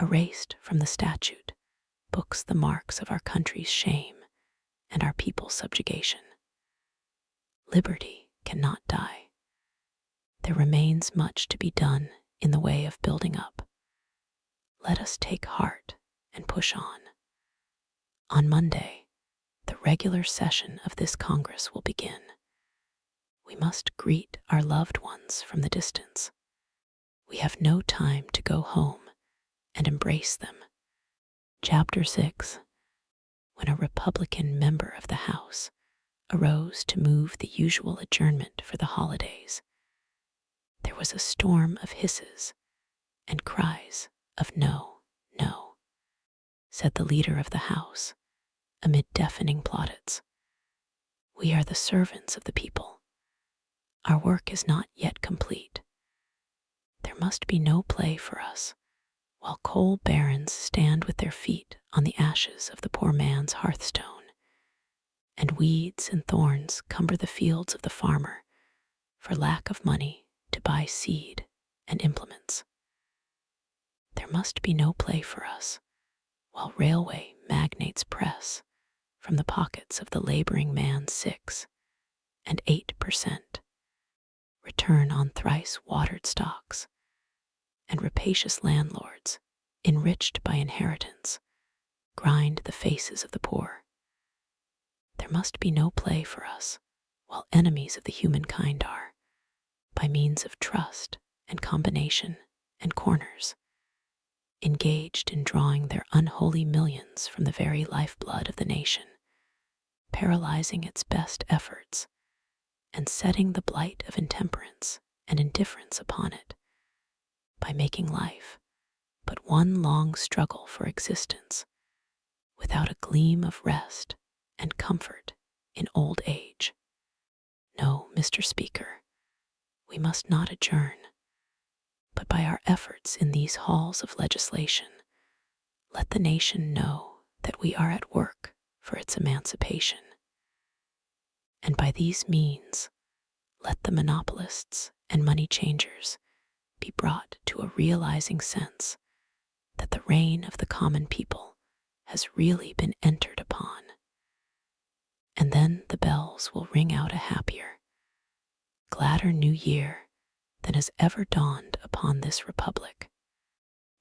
Speaker 1: erased from the statute books the marks of our country's shame and our people's subjugation. Liberty cannot die. There remains much to be done in the way of building up. Let us take heart and push on. On Monday, the regular session of this Congress will begin. We must greet our loved ones from the distance. We have no time to go home and embrace them." Chapter 6. When a Republican member of the House arose to move the usual adjournment for the holidays, there was a storm of hisses and cries of "No, no," said the leader of the House, amid deafening plaudits. "We are the servants of the people. Our work is not yet complete. There must be no play for us while coal barons stand with their feet on the ashes of the poor man's hearthstone, and weeds and thorns cumber the fields of the farmer for lack of money to buy seed and implements. There must be no play for us while railway magnates press from the pockets of the laboring man 6 and 8%. return on thrice-watered stocks, and rapacious landlords, enriched by inheritance, grind the faces of the poor. There must be no play for us, while enemies of the humankind are, by means of trust and combination and corners, engaged in drawing their unholy millions from the very lifeblood of the nation, paralyzing its best efforts, and setting the blight of intemperance and indifference upon it, by making life but one long struggle for existence, without a gleam of rest and comfort in old age. No, Mr. Speaker, we must not adjourn, but by our efforts in these halls of legislation, let the nation know that we are at work for its emancipation. And by these means, let the monopolists and money changers be brought to a realizing sense that the reign of the common people has really been entered upon. And then the bells will ring out a happier, gladder new year than has ever dawned upon this republic.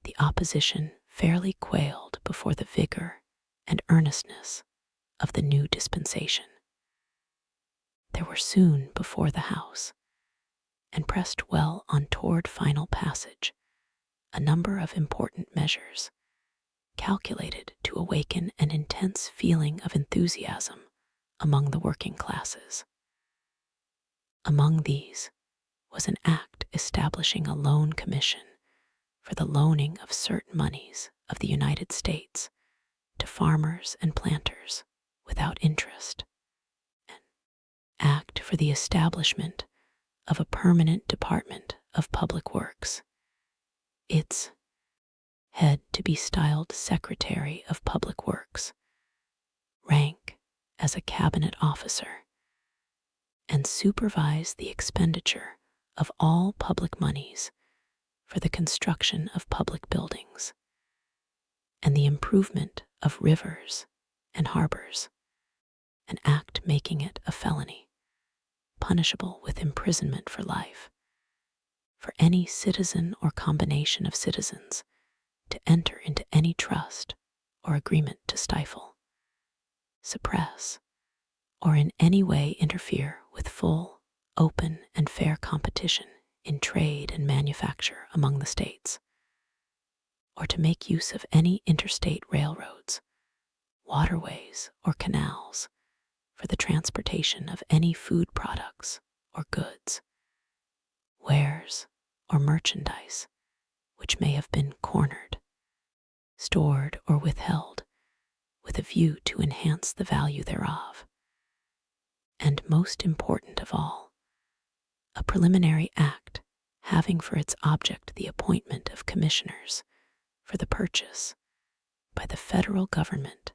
Speaker 1: The opposition fairly quailed before the vigor and earnestness of the new dispensation. There were soon before the House, and pressed well on toward final passage, a number of important measures, calculated to awaken an intense feeling of enthusiasm among the working classes. Among these was an act establishing a loan commission for the loaning of certain moneys of the United States to farmers and planters without interest, an act for the establishment of a permanent Department of Public Works, its head to be styled Secretary of Public Works, rank as a cabinet officer, and supervise the expenditure of all public moneys for the construction of public buildings and the improvement of rivers and harbors, an act making it a felony, punishable with imprisonment for life, for any citizen or combination of citizens to enter into any trust or agreement to stifle, suppress, or in any way interfere with full, open, and fair competition in trade and manufacture among the states, or to make use of any interstate railroads, waterways, or canals for the transportation of any food products or goods, wares, or merchandise which may have been cornered, stored, or withheld with a view to enhance the value thereof. And most important of all, a preliminary act having for its object the appointment of commissioners for the purchase by the federal government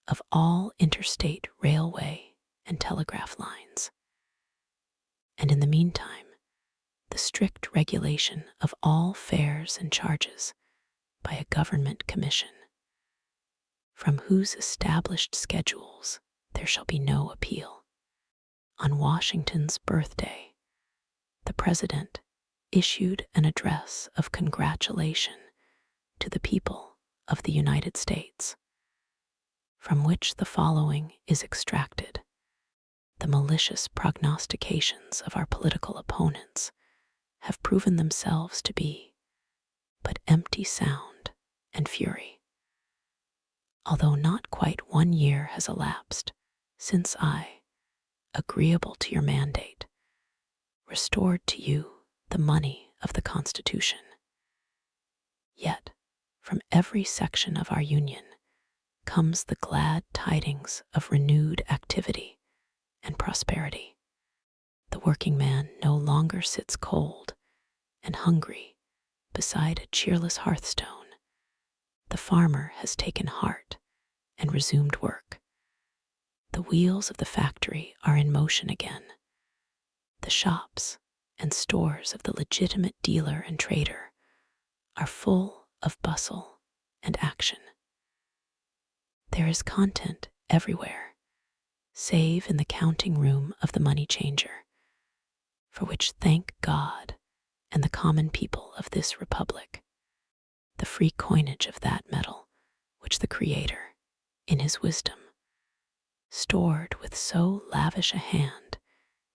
Speaker 1: of all interstate railway and telegraph lines, and in the meantime, the strict regulation of all fares and charges by a government commission, from whose established schedules there shall be no appeal. On Washington's birthday, the President issued an address of congratulation to the people of the United States, from which the following is extracted. The malicious prognostications of our political opponents have proven themselves to be but empty sound and fury. Although not quite 1 year has elapsed since I, agreeable to your mandate, restored to you the money of the Constitution, yet from every section of our Union comes the glad tidings of renewed activity and prosperity. The working man no longer sits cold and hungry beside a cheerless hearthstone. The farmer has taken heart and resumed work. The wheels of the factory are in motion again. The shops and stores of the legitimate dealer and trader are full of bustle and action. There is content everywhere, save in the counting room of the money changer, for which thank God and the common people of this republic. The free coinage of that metal which the Creator, in his wisdom, stored with so lavish a hand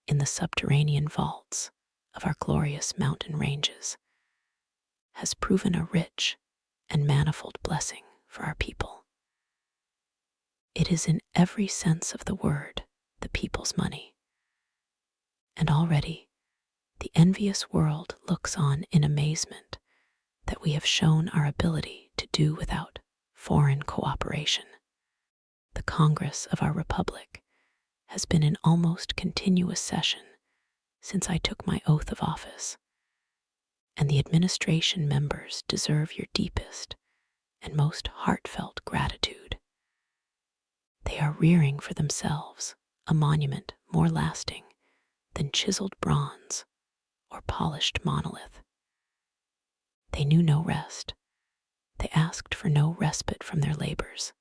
Speaker 1: in the subterranean vaults of our glorious mountain ranges, has proven a rich and manifold blessing for our people. It is in every sense of the word the people's money, and already the envious world looks on in amazement that we have shown our ability to do without foreign cooperation. The Congress of our Republic has been in almost continuous session since I took my oath of office, and the administration members deserve your deepest and most heartfelt gratitude. They are rearing for themselves a monument more lasting than chiseled bronze or polished monolith. They knew no rest. They asked for no respite from their labors,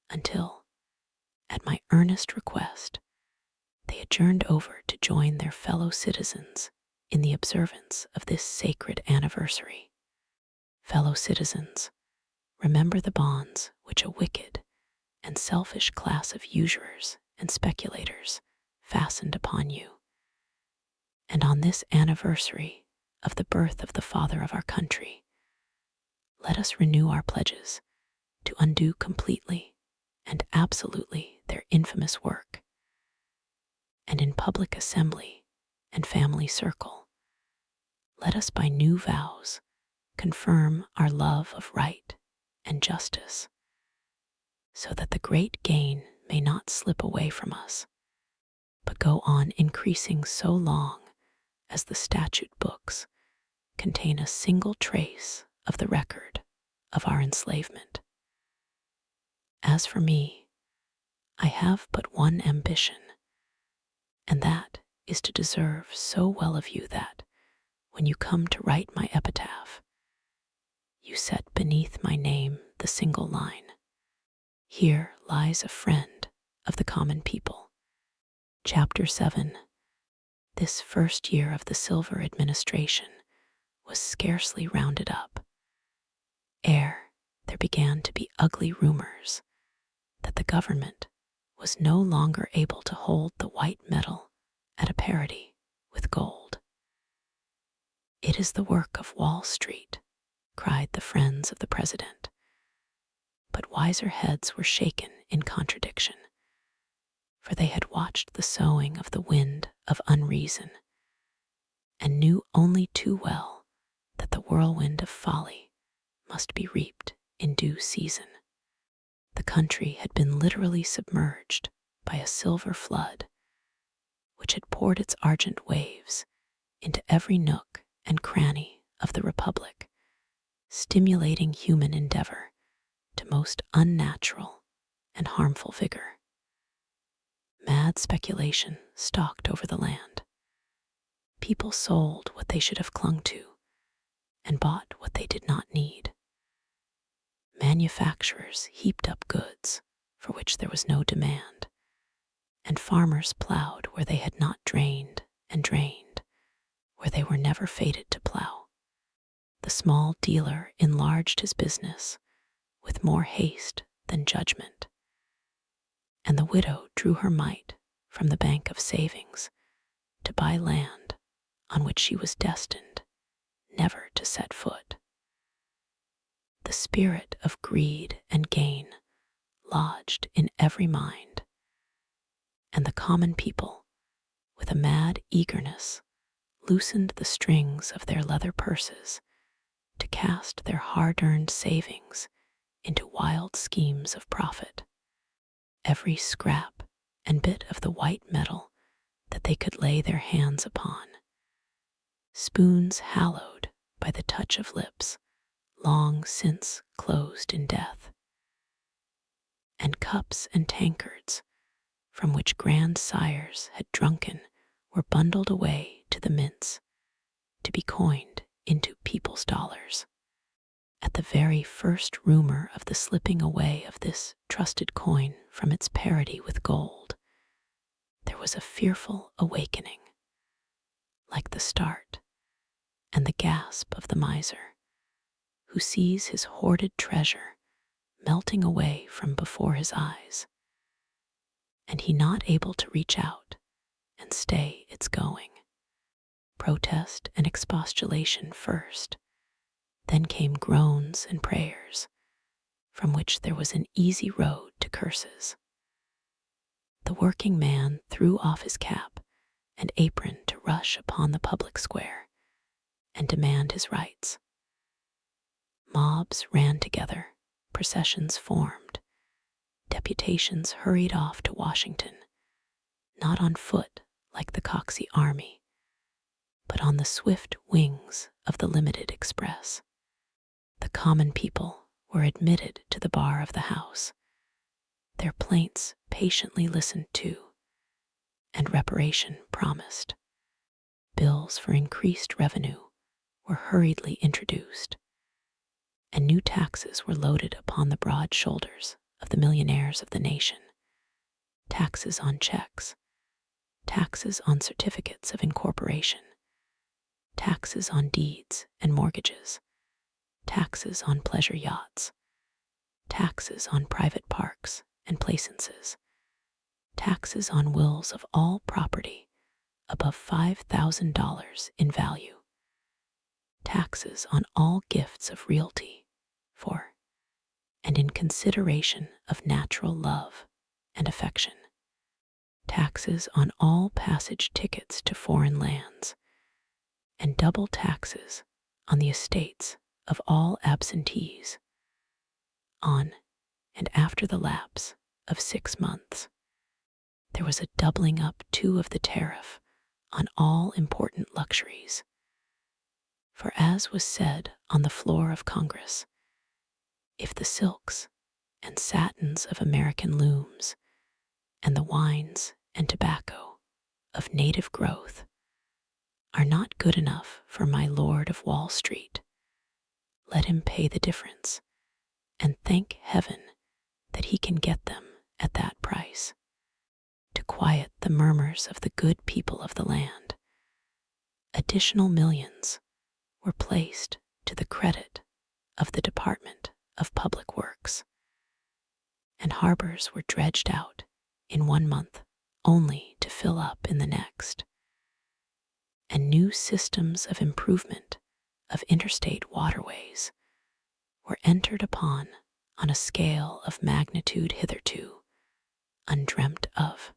Speaker 1: until, at my earnest request, they adjourned over to join their fellow citizens in the observance of this sacred anniversary. Fellow citizens, remember the bonds which a wicked and selfish class of usurers and speculators fastened upon you. And on this anniversary of the birth of the Father of our country, let us renew our pledges to undo completely and absolutely their infamous work. And in public assembly and family circle, let us by new vows confirm our love of right and justice, so that the great gain may not slip away from us, but go on increasing so long as the statute books contain a single trace of the record of our enslavement. As for me, I have but one ambition, and that is to deserve so well of you that, when you come to write my epitaph, you set beneath my name the single line, "Here lies a friend of the common people." Chapter 7. This first year of the Silver administration was scarcely rounded up, ere there began to be ugly rumors that the government was no longer able to hold the white metal at a parity with gold. "It is the work of Wall Street," cried the friends of the president. But wiser heads were shaken in contradiction, for they had watched the sowing of the wind of unreason, and knew only too well that the whirlwind of folly must be reaped in due season. The country had been literally submerged by a silver flood, which had poured its argent waves into every nook and cranny of the Republic, stimulating human endeavor to most unnatural and harmful vigor. Mad speculation stalked over the land. People sold what they should have clung to and bought what they did not need. Manufacturers heaped up goods for which there was no demand, and farmers plowed where they had not drained and drained where they were never fated to plow. The small dealer enlarged his business with more haste than judgment, and the widow drew her mite from the bank of savings to buy land on which she was destined never to set foot. The spirit of greed and gain lodged in every mind, and the common people, with a mad eagerness, loosened the strings of their leather purses to cast their hard-earned savings into wild schemes of profit. Every scrap and bit of the white metal that they could lay their hands upon, spoons hallowed by the touch of lips long since closed in death, and cups and tankards from which grandsires had drunken were bundled away to the mints to be coined into people's dollars. At the very first rumor of the slipping away of this trusted coin from its parity with gold, there was a fearful awakening. like the start and the gasp of the miser, who sees his hoarded treasure melting away from before his eyes, and he not able to reach out and stay its going. Protest and expostulation first, then came groans and prayers, from which there was an easy road to curses. The working man threw off his cap and apron to rush upon the public square and demand his rights. Mobs ran together, processions formed, deputations hurried off to Washington, not on foot like the Coxey army, but on the swift wings of the limited express. The common people were admitted to the bar of the House, their plaints patiently listened to, and reparation promised. Bills for increased revenue were hurriedly introduced, and new taxes were loaded upon the broad shoulders of the millionaires of the nation. Taxes on checks, taxes on certificates of incorporation, taxes on deeds and mortgages, taxes on pleasure yachts, taxes on private parks and placences, taxes on wills of all property above $5,000 in value, taxes on all gifts of realty for and in consideration of natural love and affection, taxes on all passage tickets to foreign lands, and double taxes on the estates of all absentees on and after the lapse of 6 months. There was a doubling up too of the tariff on all important luxuries. For as was said on the floor of Congress, if the silks and satins of American looms and the wines and tobacco of native growth are not good enough for my Lord of Wall Street, let him pay the difference and thank heaven that he can get them at that price. To quiet the murmurs of the good people of the land, additional millions were placed to the credit of the Department of Public Works, and harbors were dredged out in 1 month only to fill up in the next, and new systems of improvement of interstate waterways were entered upon on a scale of magnitude hitherto undreamt of.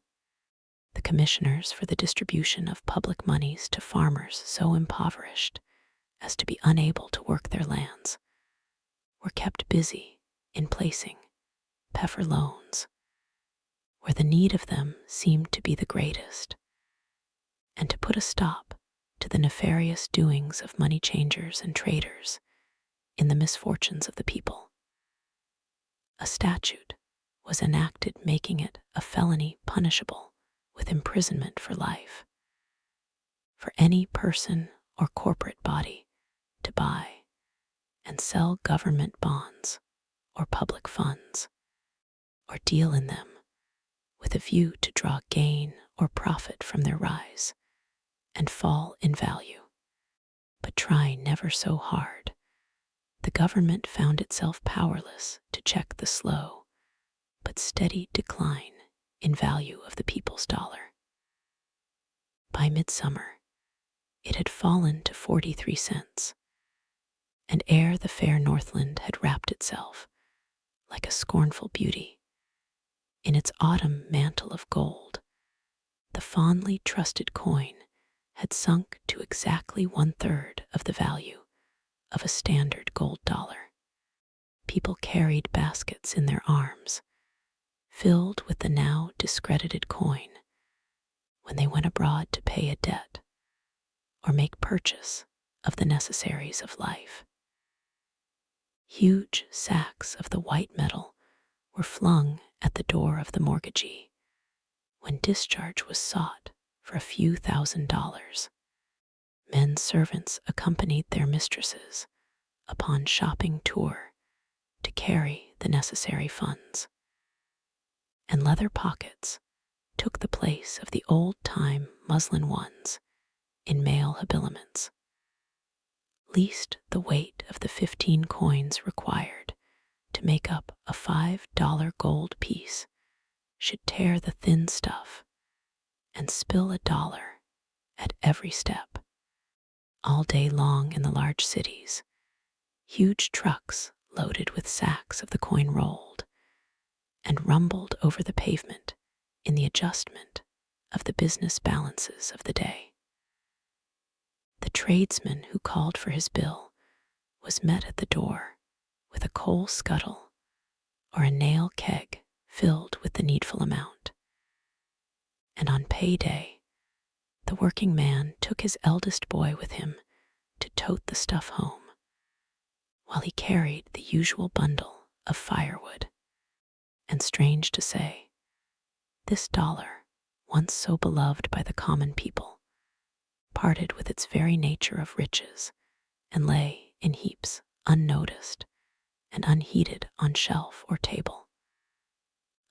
Speaker 1: The commissioners for the distribution of public moneys to farmers so impoverished as to be unable to work their lands were kept busy in placing peffer loans where the need of them seemed to be the greatest, and to put a stop to the nefarious doings of money changers and traders in the misfortunes of the people. A statute was enacted making it a felony punishable with imprisonment for life for any person or corporate body to buy and sell government bonds or public funds, or deal in them with a view to draw gain or profit from their rise and fall in value. But try never so hard, the government found itself powerless to check the slow but steady decline in value of the people's dollar. By midsummer, it had fallen to 43 cents, and ere the fair Northland had wrapped itself, like a scornful beauty, in its autumn mantle of gold, the fondly trusted coin had sunk to exactly 1/3 of the value of a standard gold dollar. People carried baskets in their arms, filled with the now discredited coin, when they went abroad to pay a debt or make purchase of the necessaries of life. Huge sacks of the white metal were flung at the door of the mortgagee when discharge was sought for a few $1,000s. Men servants accompanied their mistresses upon shopping tour to carry the necessary funds, and leather pockets took the place of the old-time muslin ones in male habiliments. Least the weight of the 15 coins required to make up a $5 gold piece should tear the thin stuff and spill $1 at every step. All day long in the large cities, huge trucks loaded with sacks of the coin rolled and rumbled over the pavement in the adjustment of the business balances of the day. The tradesman who called for his bill was met at the door with a coal scuttle or a nail keg filled with the needful amount. And on payday, the working man took his eldest boy with him to tote the stuff home, while he carried the usual bundle of firewood. And strange to say, this dollar, once so beloved by the common people, parted with its very nature of riches and lay in heaps unnoticed and unheeded on shelf or table,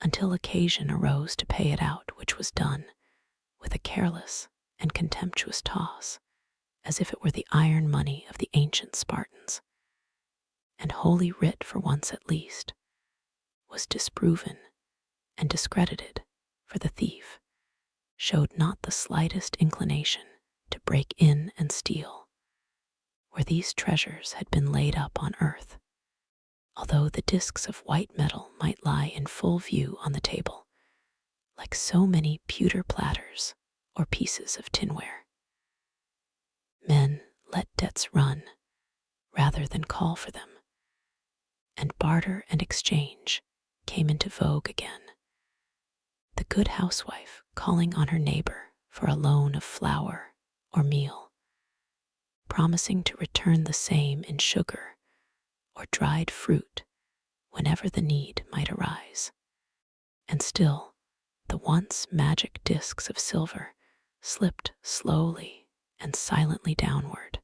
Speaker 1: until occasion arose to pay it out, which was done with a careless and contemptuous toss, as if it were the iron money of the ancient Spartans. And Holy Writ, for once at least, was disproven and discredited, for the thief showed not the slightest inclination to break in and steal where these treasures had been laid up on earth, although the discs of white metal might lie in full view on the table, like so many pewter platters or pieces of tinware. Men let debts run rather than call for them, and barter and exchange came into vogue again. The good housewife calling on her neighbor for a loan of flour or meal, promising to return the same in sugar or dried fruit whenever the need might arise. And still, the once magic discs of silver slipped slowly and silently downward,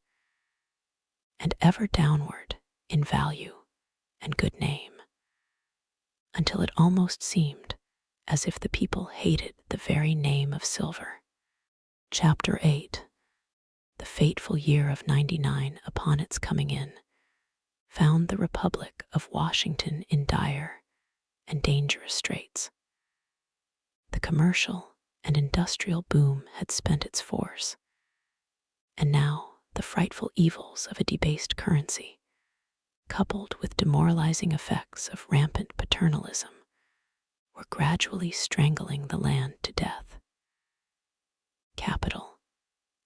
Speaker 1: and ever downward in value and good name, until it almost seemed as if the people hated the very name of silver. Chapter 8. The fateful year of '99, upon its coming in, found the Republic of Washington in dire and dangerous straits. The commercial and industrial boom had spent its force, and now the frightful evils of a debased currency, coupled with demoralizing effects of rampant paternalism, were gradually strangling the land to death. Capital,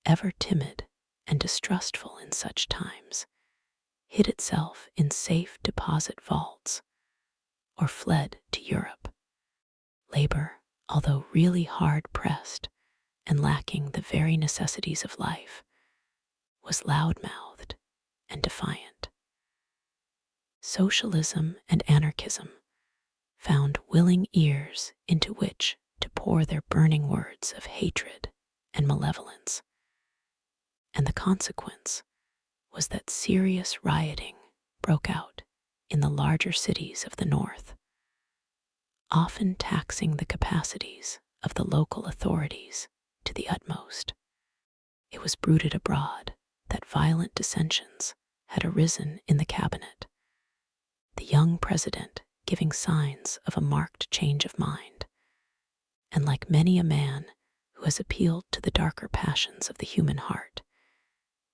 Speaker 1: ever timid and distrustful in such times, hid itself in safe deposit vaults or fled to Europe. Labor, although really hard-pressed and lacking the very necessities of life, was loud-mouthed and defiant. Socialism and anarchism found willing ears into which to pour their burning words of hatred and malevolence, and the consequence was that serious rioting broke out in the larger cities of the North, often taxing the capacities of the local authorities to the utmost. It was bruited abroad that violent dissensions had arisen in the cabinet, the young president giving signs of a marked change of mind, and like many a man who has appealed to the darker passions of the human heart,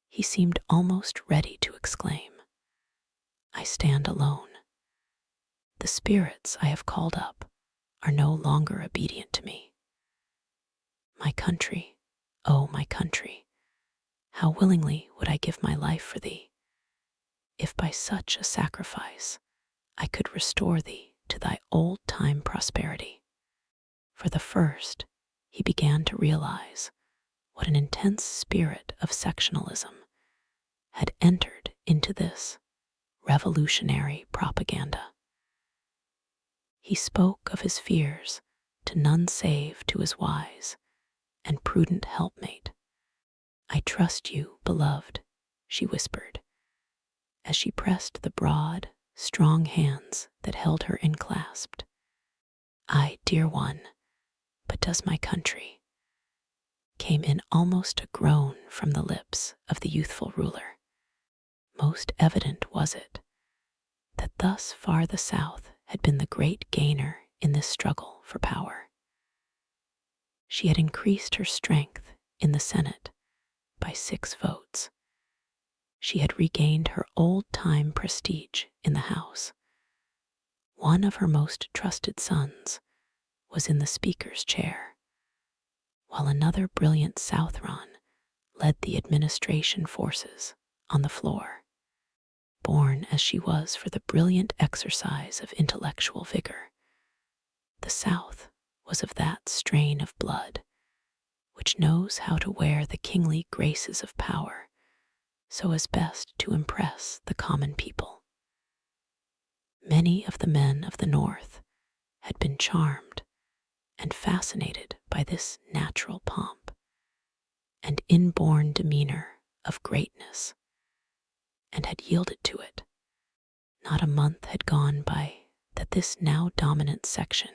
Speaker 1: he seemed almost ready to exclaim, "I stand alone. The spirits I have called up are no longer obedient to me. My country, oh my country, how willingly would I give my life for thee, if by such a sacrifice I could restore thee to thy old-time prosperity." For the first, he began to realize what an intense spirit of sectionalism had entered into this revolutionary propaganda. He spoke of his fears to none save to his wise and prudent helpmate. "I trust you, beloved," she whispered, as she pressed the broad, strong hands that held her enclasped. "Ay, dear one, but does my country, came in almost a groan from the lips of the youthful ruler. Most evident was it that thus far the South had been the great gainer in this struggle for power. She had increased her strength in the Senate by 6 votes. She had regained her old-time prestige in the House. One of her most trusted sons was in the Speaker's chair, while another brilliant Southron led the administration forces on the floor. Born as she was for the brilliant exercise of intellectual vigor, the South was of that strain of blood which knows how to wear the kingly graces of power so as best to impress the common people. Many of the men of the North had been charmed and fascinated by this natural pomp and inborn demeanor of greatness, and had yielded to it. Not a month had gone by that this now dominant section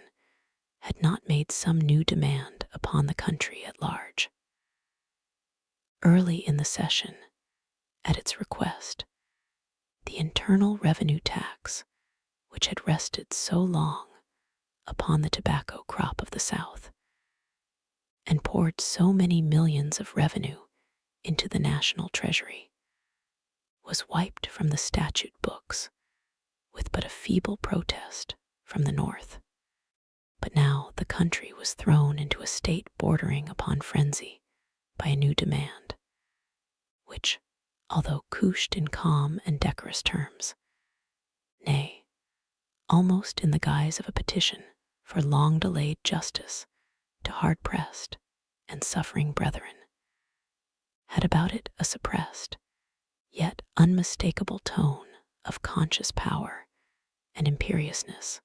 Speaker 1: had not made some new demand upon the country at large. Early in the session, at its request, the internal revenue tax, which had rested so long upon the tobacco crop of the South, and poured so many millions of revenue into the national treasury, was wiped from the statute books with but a feeble protest from the North. But now the country was thrown into a state bordering upon frenzy by a new demand, which, although couched in calm and decorous terms, nay, almost in the guise of a petition for long-delayed justice to hard-pressed and suffering brethren, had about it a suppressed, yet unmistakable tone of conscious power and imperiousness,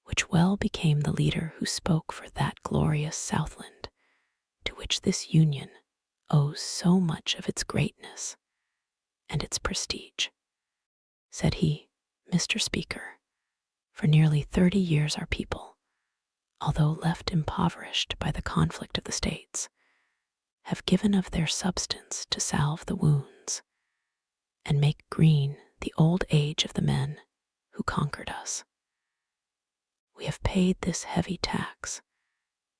Speaker 1: which well became the leader who spoke for that glorious Southland to which this Union owes so much of its greatness and its prestige. Said he, "Mr. Speaker, for nearly 30 years our people, although left impoverished by the conflict of the states, have given of their substance to salve the wounds and make green the old age of the men who conquered us. We have paid this heavy tax,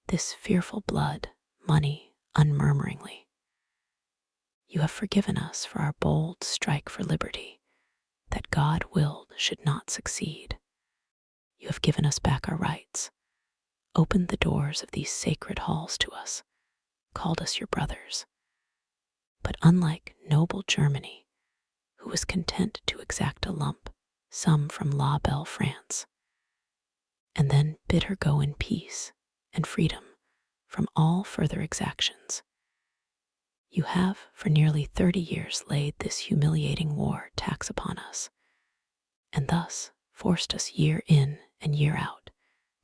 Speaker 1: this fearful blood money unmurmuringly. You have forgiven us for our bold strike for liberty that God willed should not succeed. You have given us back our rights, opened the doors of these sacred halls to us, called us your brothers. But unlike noble Germany, who was content to exact a lump sum from La Belle France, and then bid her go in peace and freedom from all further exactions, you have for nearly 30 years laid this humiliating war tax upon us, and thus forced us year in and year out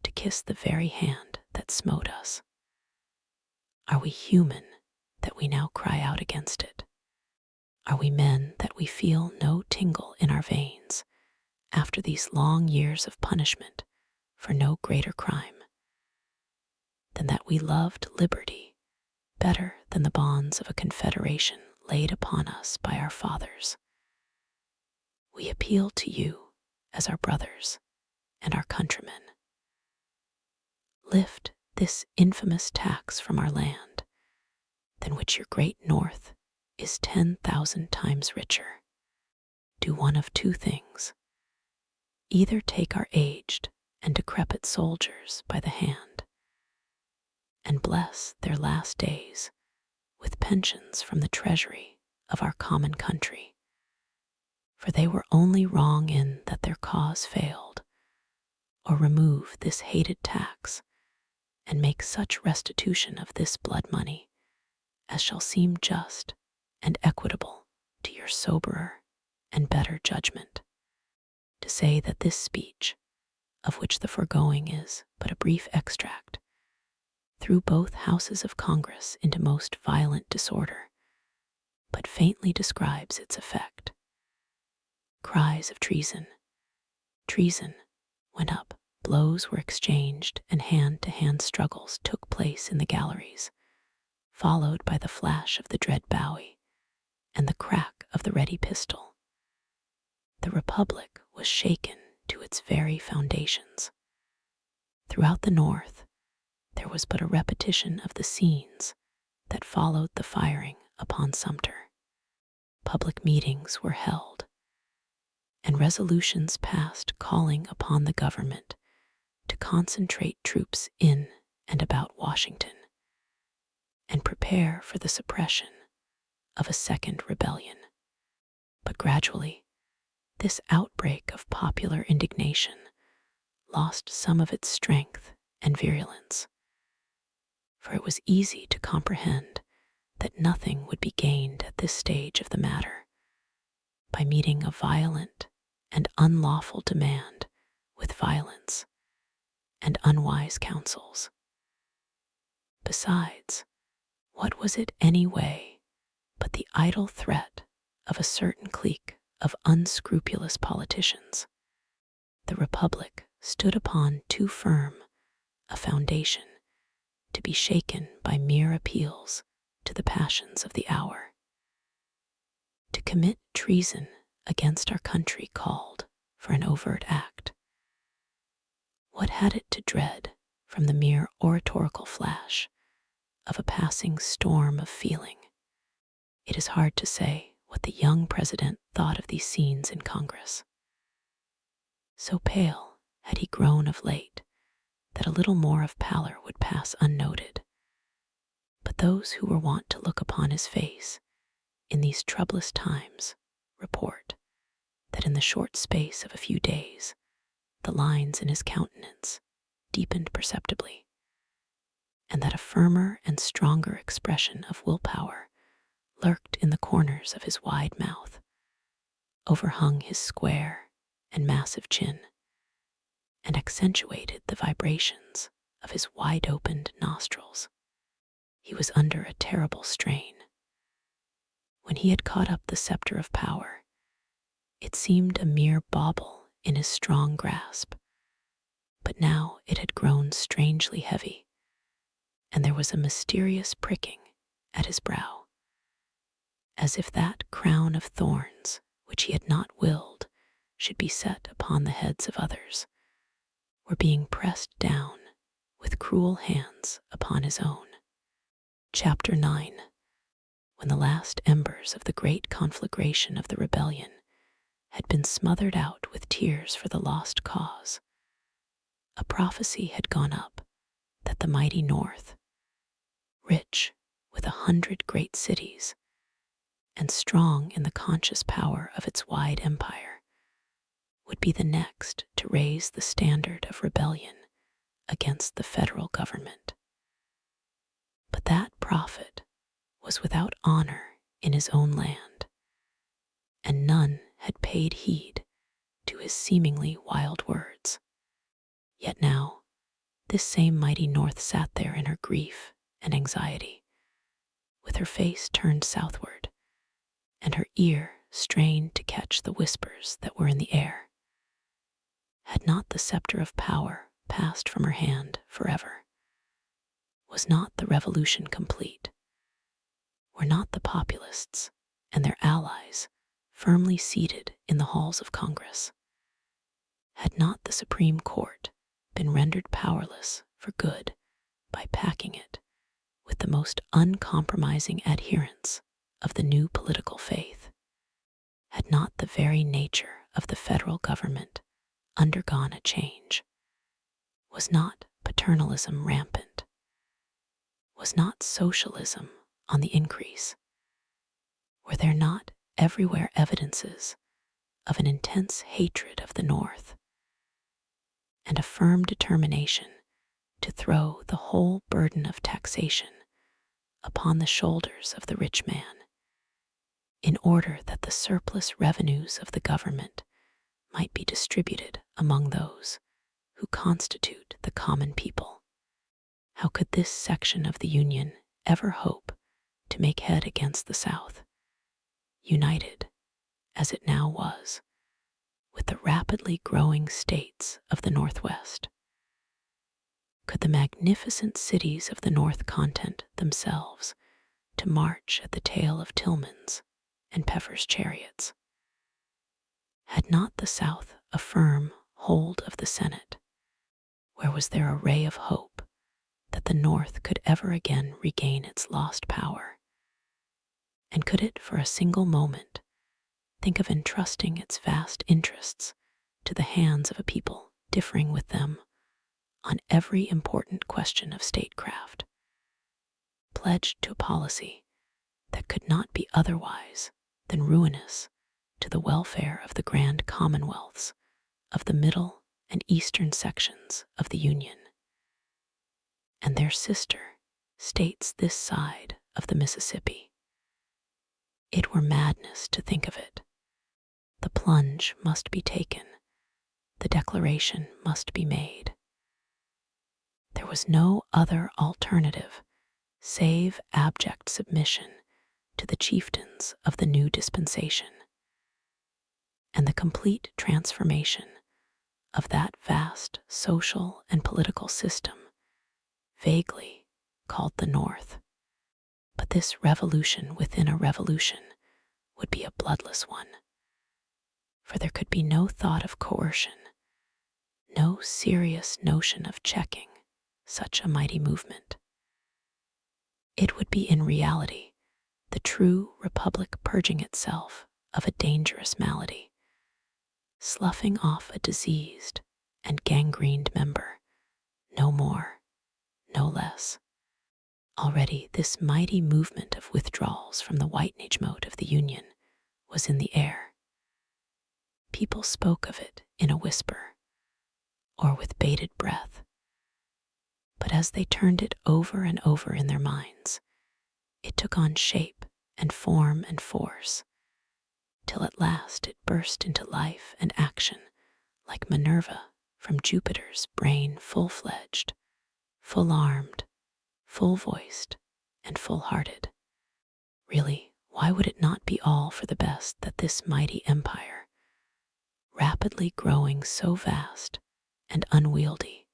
Speaker 1: to kiss the very hand that smote us. Are we human that we now cry out against it? Are we men that we feel no tingle in our veins after these long years of punishment for no greater crime than that we loved liberty better than the bonds of a confederation laid upon us by our fathers? We appeal to you as our brothers and our countrymen. Lift this infamous tax from our land, than which your great North is 10,000 times richer. Do one of two things. Either take our aged and decrepit soldiers by the hand, and bless their last days with pensions from the treasury of our common country, for they were only wrong in that their cause failed, or remove this hated tax and make such restitution of this blood money as shall seem just and equitable to your soberer and better judgment. To say that this speech, of which the foregoing is but a brief extract, threw both houses of Congress into most violent disorder, but faintly describes its effect. Cries of treason, treason, went up, blows were exchanged, and hand-to-hand struggles took place in the galleries, followed by the flash of the dread Bowie and the crack of the ready pistol. The Republic was shaken to its very foundations. Throughout the North, there was but a repetition of the scenes that followed the firing upon Sumter. Public meetings were held, and resolutions passed calling upon the government to concentrate troops in and about Washington and prepare for the suppression of a second rebellion. But gradually, this outbreak of popular indignation lost some of its strength and virulence, for it was easy to comprehend that nothing would be gained at this stage of the matter by meeting a violent and unlawful demand with violence and unwise counsels. Besides, what was it anyway but the idle threat of a certain clique of unscrupulous politicians? The Republic stood upon too firm a foundation to be shaken by mere appeals to the passions of the hour. To commit treason against our country called for an overt act. What had it to dread from the mere oratorical flash of a passing storm of feeling? It is hard to say what the young president thought of these scenes in Congress. So pale had he grown of late that a little more of pallor would pass unnoted. But those who were wont to look upon his face in these troublous times report that in the short space of a few days the lines in his countenance deepened perceptibly, and that a firmer and stronger expression of willpower lurked in the corners of his wide mouth, overhung his square and massive chin, and accentuated the vibrations of his wide-opened nostrils. He was under a terrible strain. When he had caught up the scepter of power, it seemed a mere bauble in his strong grasp, but now it had grown strangely heavy, and there was a mysterious pricking at his brow, as if that crown of thorns which he had not willed should be set upon the heads of others were being pressed down with cruel hands upon his own. Chapter 9. When the last embers of the great conflagration of the rebellion had been smothered out with tears for the lost cause, a prophecy had gone up that the mighty North, rich with 100 great cities and strong in the conscious power of its wide empire, would be the next to raise the standard of rebellion against the federal government. But that prophet was without honor in his own land, and none had paid heed to his seemingly wild words. Yet now, this same mighty North sat there in her grief and anxiety, with her face turned southward, and her ear strained to catch the whispers that were in the air. Had not the scepter of power passed from her hand forever? Was not the revolution complete? Were not the populists and their allies firmly seated in the halls of Congress? Had not the Supreme Court been rendered powerless for good by packing it with the most uncompromising adherents of the new political faith? Had not the very nature of the federal government undergone a change? Was not paternalism rampant? Was not socialism on the increase? Were there not everywhere evidences of an intense hatred of the North and a firm determination to throw the whole burden of taxation upon the shoulders of the rich man, in order that the surplus revenues of the government might be distributed among those who constitute the common people? How could this section of the Union ever hope to make head against the South, united, as it now was, with the rapidly growing states of the Northwest? Could the magnificent cities of the North content themselves to march at the tail of Tillman's and Pepper's chariots. Had not the South a firm hold of the Senate? Where was there a ray of hope that the North could ever again regain its lost power? And could it for a single moment think of entrusting its vast interests to the hands of a people differing with them on every important question of statecraft, pledged to a policy that could not be otherwise than ruinous to the welfare of the grand commonwealths of the middle and eastern sections of the Union, and their sister states this side of the Mississippi? It were madness to think of it. The plunge must be taken. The declaration must be made. There was no other alternative save abject submission to the chieftains of the new dispensation, and the complete transformation of that vast social and political system vaguely called the North. But this revolution within a revolution would be a bloodless one, for there could be no thought of coercion, no serious notion of checking such a mighty movement. It would be in reality the true republic purging itself of a dangerous malady, sloughing off a diseased and gangrened member, no more, no less. Already this mighty movement of withdrawals from the whitenage mode of the Union was in the air. People spoke of it in a whisper, or with bated breath, but as they turned it over and over in their minds, it took on shape and form and force, till at last it burst into life and action like Minerva from Jupiter's brain, full-fledged, full-armed, full-voiced, and full-hearted. Really, why would it not be all for the best that this mighty empire, rapidly growing so vast and unwieldy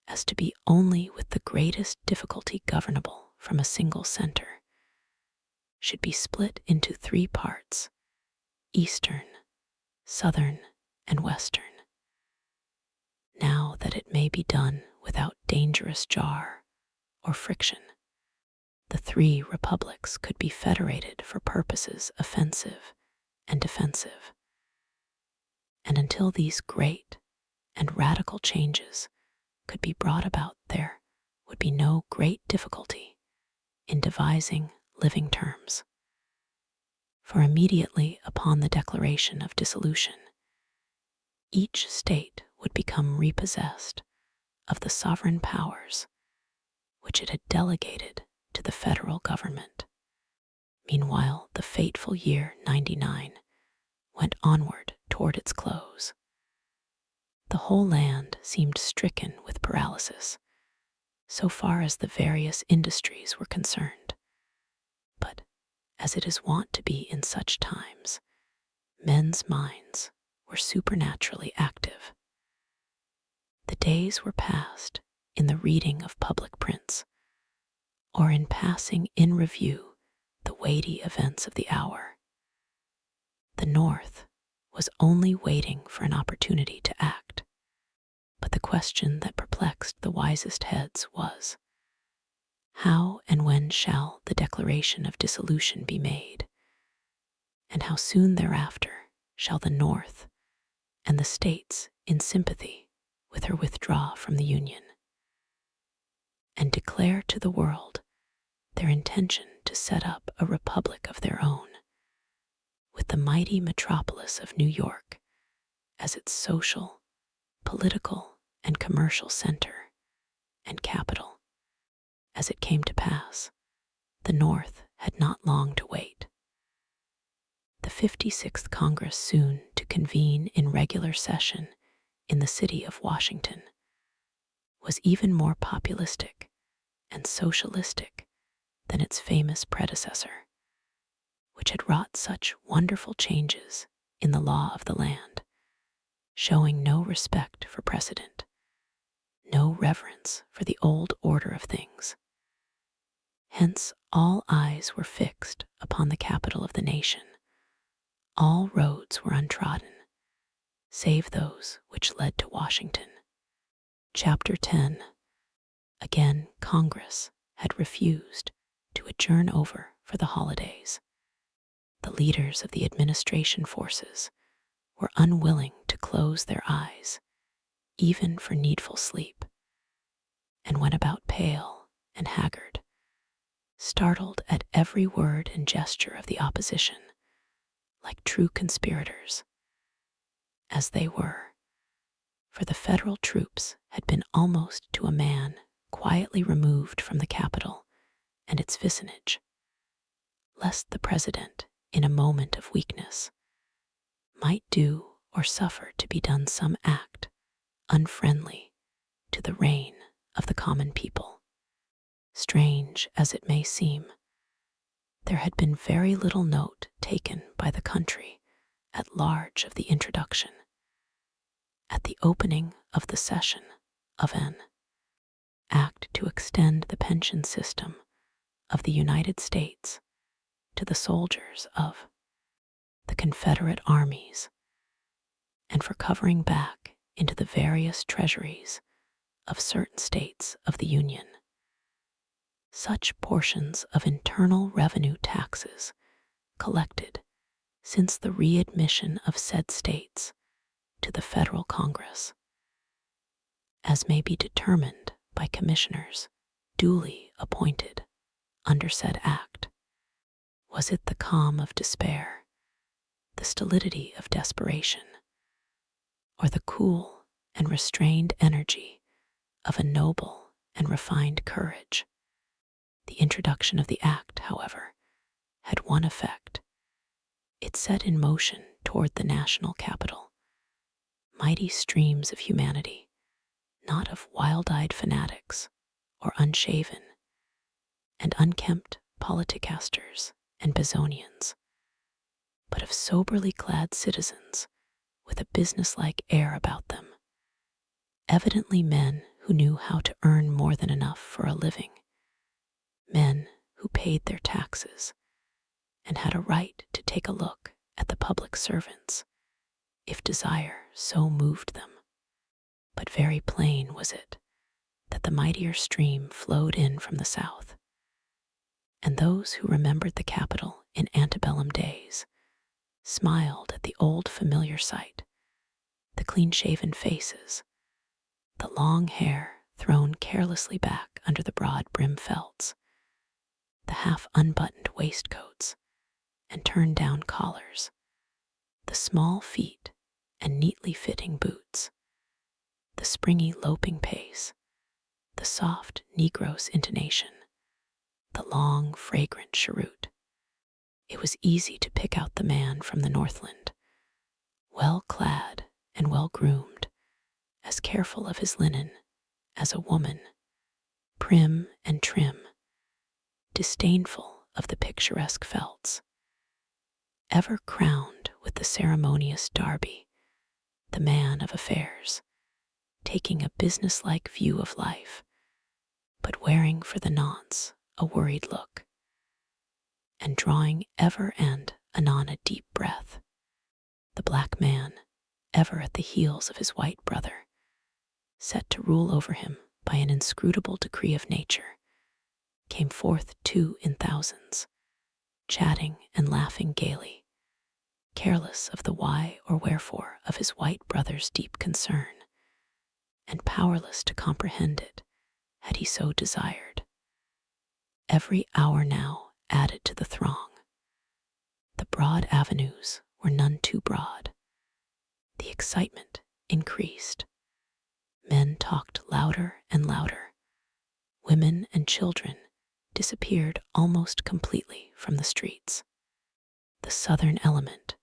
Speaker 1: as to be only with the greatest difficulty governable from a single center, should be split into 3 parts, Eastern, Southern, and Western? Now that it may be done without dangerous jar or friction, the 3 republics could be federated for purposes offensive and defensive. And until these great and radical changes could be brought about, there would be no great difficulty in devising living terms. For immediately upon the declaration of dissolution, each state would become repossessed of the sovereign powers which it had delegated to the federal government. Meanwhile, the fateful year '99 went onward toward its close. The whole land seemed stricken with paralysis, so far as the various industries were concerned. But, as it is wont to be in such times, men's minds were supernaturally active. The days were passed in the reading of public prints, or in passing in review the weighty events of the hour. The North was only waiting for an opportunity to act. But the question that perplexed the wisest heads was, how and when shall the declaration of dissolution be made? And how soon thereafter shall the North and the states in sympathy with her withdraw from the Union, and declare to the world their intention to set up a republic of their own, with the mighty metropolis of New York as its social, political, and commercial center and capital? As it came to pass, the North had not long to wait. The 56th Congress, soon to convene in regular session in the city of Washington, was even more populistic and socialistic than its famous predecessor, which had wrought such wonderful changes in the law of the land, showing no respect for precedent, no reverence for the old order of things. Hence All eyes were fixed upon the capital of the nation. All roads were untrodden, save those which led to Washington. Chapter 10. Again, Congress had refused to adjourn over for the holidays. The leaders of the administration forces were unwilling to close their eyes, even for needful sleep, and went about pale and haggard, startled at every word and gesture of the opposition, like true conspirators, as they were, for the federal troops had been almost to a man quietly removed from the Capitol and its vicinage, lest the president, in a moment of weakness, might do or suffer to be done some act unfriendly to the reign of the common people. Strange as it may seem, there had been very little note taken by the country at large of the introduction, at the opening of the session, of an act to extend the pension system of the United States to the soldiers of the Confederate armies, and for covering back into the various treasuries of certain states of the Union such portions of internal revenue taxes collected since the readmission of said states to the federal Congress, as may be determined by commissioners duly appointed under said act. Was it the calm of despair, the stolidity of desperation, or the cool and restrained energy of a noble and refined courage? The introduction of the act, however, had one effect. It set in motion toward the national capital mighty streams of humanity, not of wild-eyed fanatics or unshaven and unkempt politicasters and Bezonians, but of soberly clad citizens with a businesslike air about them, evidently men who knew how to earn more than enough for a living, men who paid their taxes and had a right to take a look at the public servants if desire so moved them. But very plain was it that the mightier stream flowed in from the south, and those who remembered the capital in antebellum days smiled at the old familiar sight, the clean-shaven faces, the long hair thrown carelessly back under the broad brim felts, the half-unbuttoned waistcoats and turned-down collars, the small feet and neatly fitting boots, the springy loping pace, the soft Negro's intonation, the long, fragrant cheroot. It was easy to pick out the man from the Northland, well clad and well groomed, as careful of his linen as a woman, prim and trim, disdainful of the picturesque felts, ever crowned with the ceremonious derby, the man of affairs, taking a businesslike view of life, but wearing for the nonce a worried look, and drawing ever and anon a deep breath. The black man, ever at the heels of his white brother, set to rule over him by an inscrutable decree of nature, came forth too in thousands, chatting and laughing gaily, careless of the why or wherefore of his white brother's deep concern, and powerless to comprehend it had he so desired. Every hour now added to the throng. The broad avenues were none too broad. The excitement increased. Men talked louder and louder. Women and children disappeared almost completely from the streets. The southern element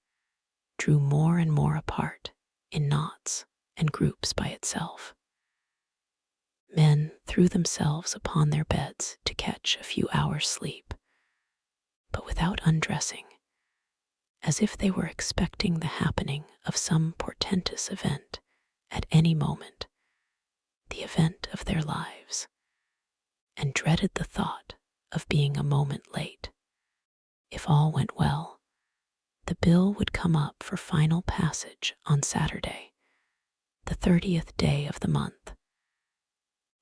Speaker 1: drew more and more apart in knots and groups by itself. Men threw themselves upon their beds to catch a few hours' sleep, but without undressing, as if they were expecting the happening of some portentous event at any moment, the event of their lives, and dreaded the thought of being a moment late. If all went well, the bill would come up for final passage on Saturday, the 30th day of the month.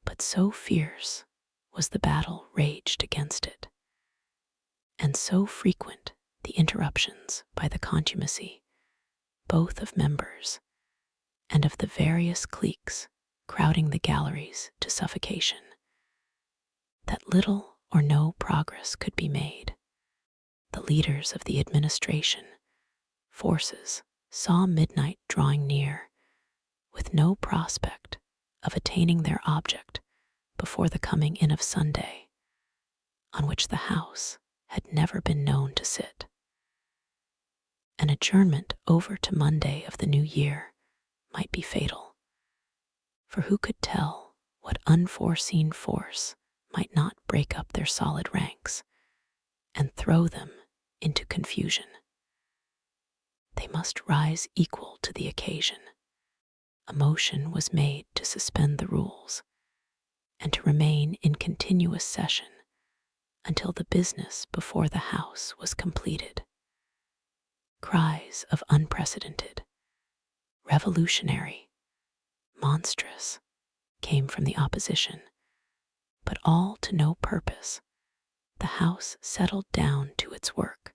Speaker 1: But so fierce was the battle raged against it, and so frequent the interruptions by the contumacy, both of members and of the various cliques crowding the galleries to suffocation, that little or no progress could be made. The leaders of the administration forces saw midnight drawing near, with no prospect of attaining their object before the coming in of Sunday, on which the House had never been known to sit. An adjournment over to Monday of the new year might be fatal, for who could tell what unforeseen force might not break up their solid ranks and throw them into confusion. They must rise equal to the occasion. A motion was made to suspend the rules and to remain in continuous session until the business before the House was completed. Cries of unprecedented, revolutionary, monstrous came from the opposition, but all to no purpose. The House settled down to its work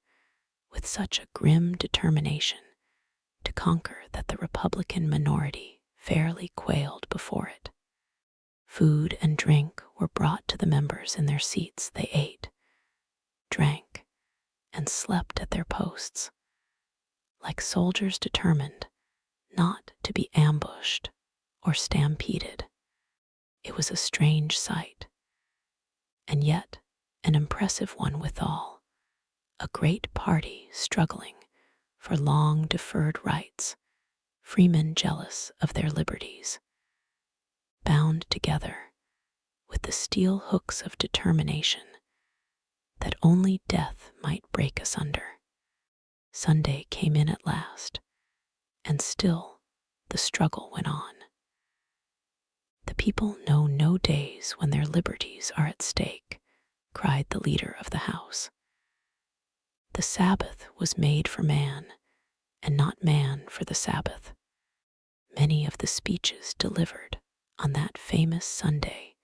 Speaker 1: with such a grim determination to conquer that the Republican minority fairly quailed before it. Food and drink were brought to the members in their seats. They ate, drank, and slept at their posts, like soldiers determined not to be ambushed or stampeded. It was a strange sight, and yet an impressive one withal, a great party struggling for long-deferred rights, freemen jealous of their liberties, bound together with the steel hooks of determination that only death might break asunder. Sunday came in at last, and still the struggle went on. The people know no days when their liberties are at stake, cried the leader of the House. The Sabbath was made for man, and not man for the Sabbath. Many of the speeches delivered on that famous Sunday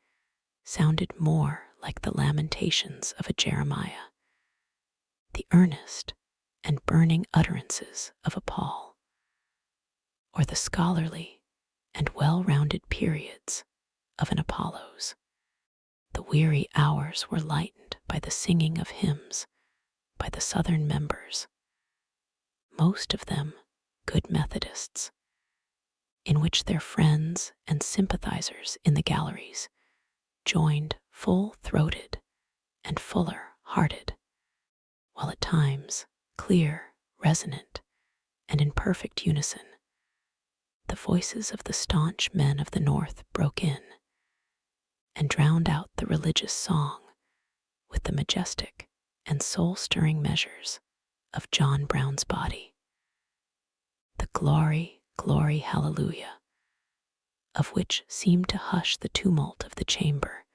Speaker 1: sounded more like the lamentations of a Jeremiah, the earnest and burning utterances of a Paul, or the scholarly and well-rounded periods of an Apollos. The weary hours were lightened by the singing of hymns by the Southern members, most of them good Methodists, in which their friends and sympathizers in the galleries joined full-throated and fuller-hearted, while at times clear, resonant, and in perfect unison, the voices of the staunch men of the North broke in and drowned out the religious song with the majestic and soul-stirring measures of John Brown's body. The glory, glory, hallelujah, of which seemed to hush the tumult of the chamber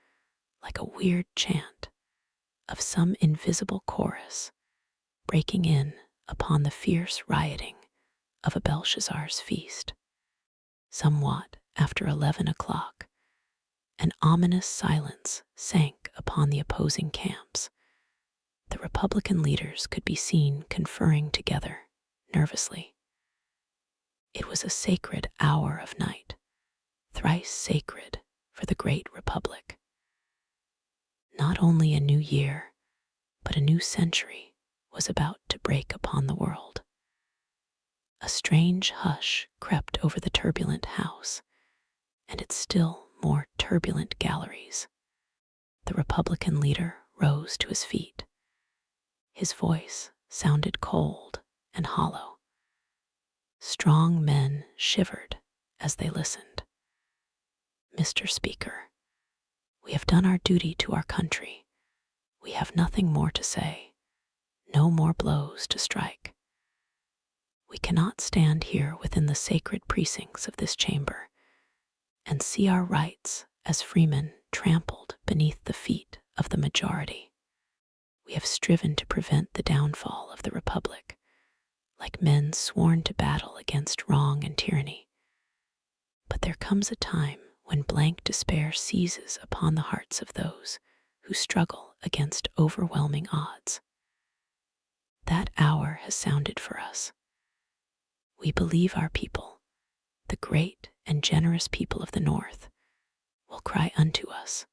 Speaker 1: like a weird chant of some invisible chorus breaking in upon the fierce rioting of a Belshazzar's feast. Somewhat after 11 o'clock, an ominous silence sank upon the opposing camps. The Republican leaders could be seen conferring together nervously. It was a sacred hour of night, thrice sacred for the great Republic. Not only a new year, but a new century was about to break upon the world. A strange hush crept over the turbulent House and its still more turbulent galleries. The Republican leader rose to his feet. His voice sounded cold and hollow. Strong men shivered as they listened. Mr. Speaker, we have done our duty to our country. We have nothing more to say, no more blows to strike. We cannot stand here within the sacred precincts of this chamber and see our rights as freemen trampled beneath the feet of the majority. We have striven to prevent the downfall of the Republic, like men sworn to battle against wrong and tyranny. But there comes a time when blank despair seizes upon the hearts of those who struggle against overwhelming odds. That hour has sounded for us. We believe our people, the great and generous people of the North, will cry unto us,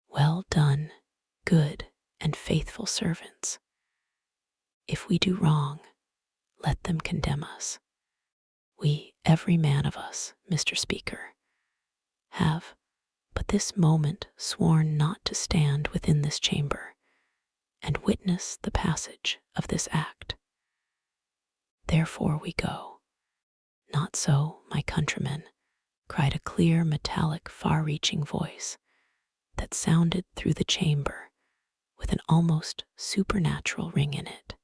Speaker 1: "Well done, good and faithful servants." If we do wrong, let them condemn us. We, every man of us, Mr. Speaker, have but this moment sworn not to stand within this chamber and witness the passage of this act. Therefore we go. Not so, my countrymen, cried a clear, metallic, far-reaching voice that sounded through the chamber with an almost supernatural ring in it.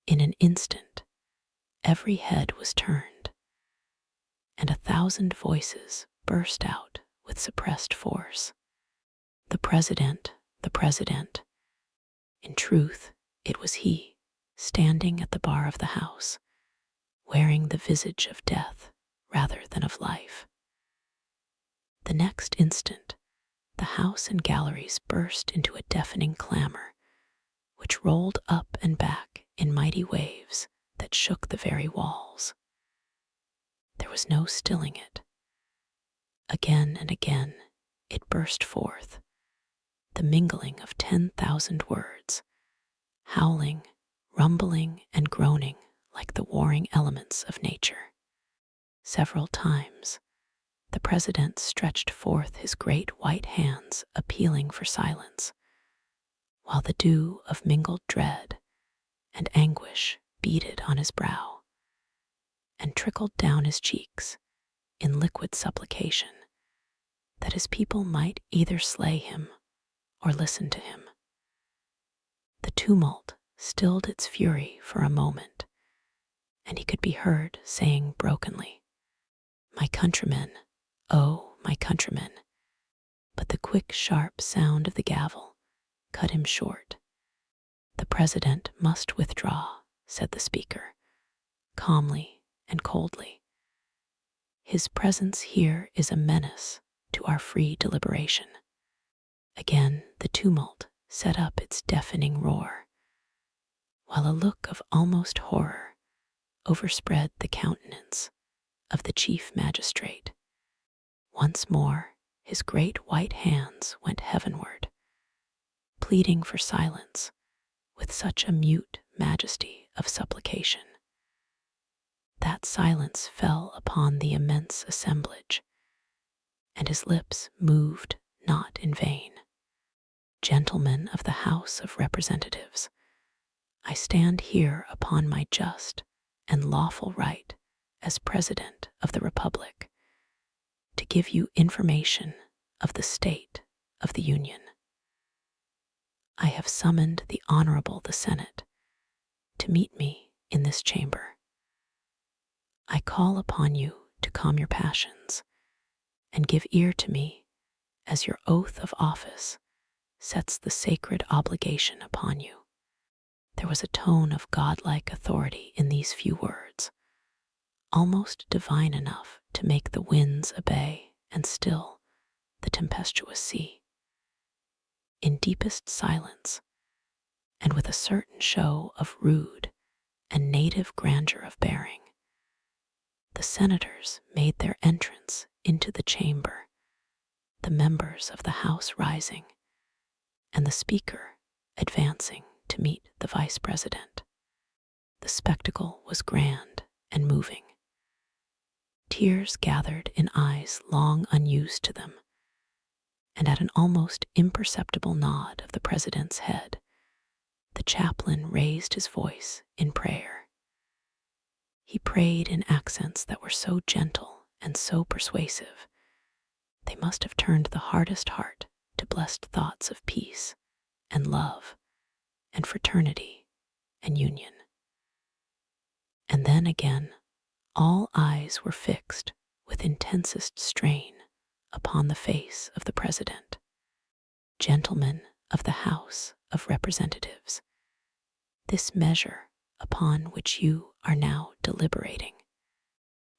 Speaker 1: In an instant, every head was turned, and 1,000 voices burst out with suppressed force. The President, the President. In truth, it was he, standing at the bar of the house, wearing the visage of death rather than of life. The next instant, the house and galleries burst into a deafening clamor, which rolled up and back in mighty waves that shook the very walls. There was no stilling it. Again and again it burst forth, the mingling of 10,000 words, howling, rumbling, and groaning like the warring elements of nature. Several times, the President stretched forth his great white hands appealing for silence, while the dew of mingled dread and anguish beaded on his brow and trickled down his cheeks in liquid supplication that his people might either slay him or listen to him. The tumult stilled its fury for a moment, and he could be heard saying brokenly, "My countrymen, oh, my countrymen." But the quick, sharp sound of the gavel cut him short. "The President must withdraw," said the Speaker, calmly and coldly. "His presence here is a menace to our free deliberation." Again the tumult set up its deafening roar, while a look of almost horror overspread the countenance of the Chief Magistrate. Once more his great white hands went heavenward, pleading for silence with such a mute majesty of supplication. That silence fell upon the immense assemblage, and his lips moved not in vain. "Gentlemen of the House of Representatives, I stand here upon my just and lawful right as President of the Republic to give you information of the state of the Union. I have summoned the Honorable the Senate to meet me in this chamber. I call upon you to calm your passions and give ear to me as your oath of office sets the sacred obligation upon you." There was a tone of godlike authority in these few words, almost divine enough to make the winds obey and still the tempestuous sea. In deepest silence, and with a certain show of rude and native grandeur of bearing, the senators made their entrance into the chamber, the members of the House rising, and the Speaker advancing to meet the Vice President. The spectacle was grand and moving. Tears gathered in eyes long unused to them, and at an almost imperceptible nod of the President's head, the chaplain raised his voice in prayer. He prayed in accents that were so gentle and so persuasive, they must have turned the hardest heart to blessed thoughts of peace and love and fraternity and union. And then again, all eyes were fixed with intensest strain upon the face of the President. "Gentlemen of the House of Representatives, this measure upon which you are now deliberating.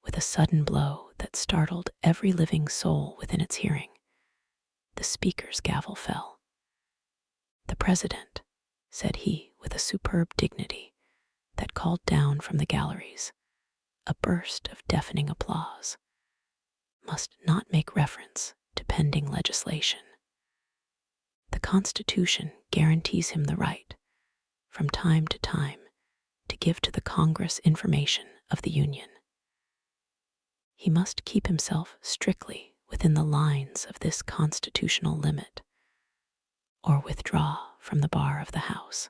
Speaker 1: With a sudden blow that startled every living soul within its hearing, the speaker's gavel fell. "The President," said he with a superb dignity that called down from the galleries a burst of deafening applause, "must not make reference to pending legislation. The Constitution guarantees him the right, from time to time, to give to the Congress information of the Union. He must keep himself strictly within the lines of this constitutional limit, or withdraw from the bar of the House."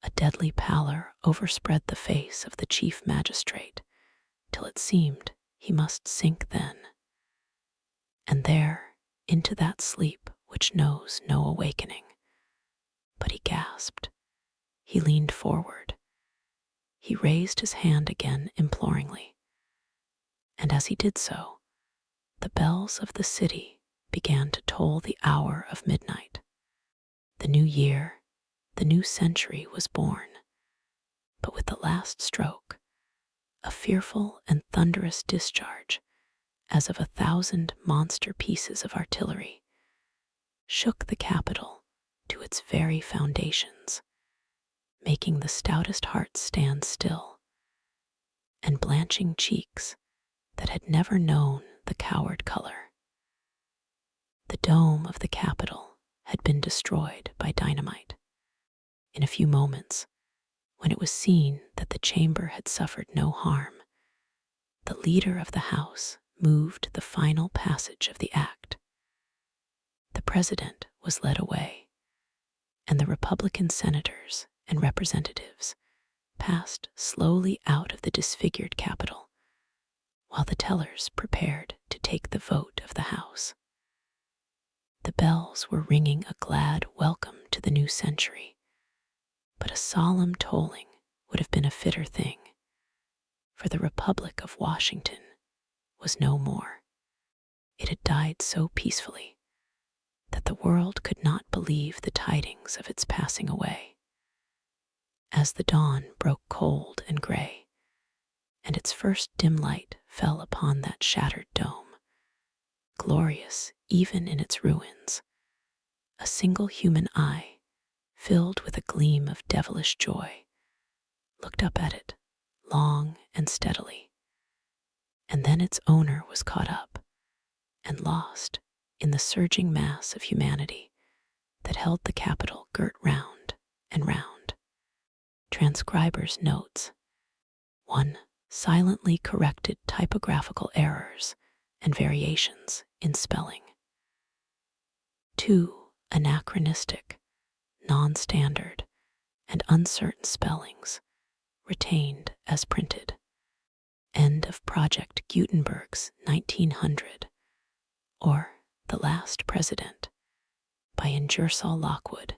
Speaker 1: A deadly pallor overspread the face of the chief magistrate, till it seemed he must sink then. And there, into that sleep which knows no awakening. But he gasped. He leaned forward. He raised his hand again imploringly. And as he did so, the bells of the city began to toll the hour of midnight. The new year, the new century was born. But with the last stroke, a fearful and thunderous discharge, as of 1,000 monster pieces of artillery, shook the Capitol to its very foundations, making the stoutest hearts stand still, and blanching cheeks that had never known the coward color. The dome of the Capitol had been destroyed by dynamite. In a few moments, when it was seen that the chamber had suffered no harm, the leader of the House moved the final passage of the act. The President was led away, and the Republican senators and representatives passed slowly out of the disfigured Capitol, while the tellers prepared to take the vote of the House. The bells were ringing a glad welcome to the new century, but a solemn tolling would have been a fitter thing, for the Republic of Washington was no more. It had died so peacefully that the world could not believe the tidings of its passing away. As the dawn broke cold and gray, and its first dim light fell upon that shattered dome, glorious even in its ruins, a single human eye, filled with a gleam of devilish joy, looked up at it long and steadily, and then its owner was caught up and lost in the surging mass of humanity that held the Capitol girt round and round. Transcriber's notes: 1. Silently corrected typographical errors and variations in spelling. 2. Anachronistic, non-standard, and uncertain spellings retained as printed. End of Project Gutenberg's 1900, or The Last President, by Ingersoll Lockwood,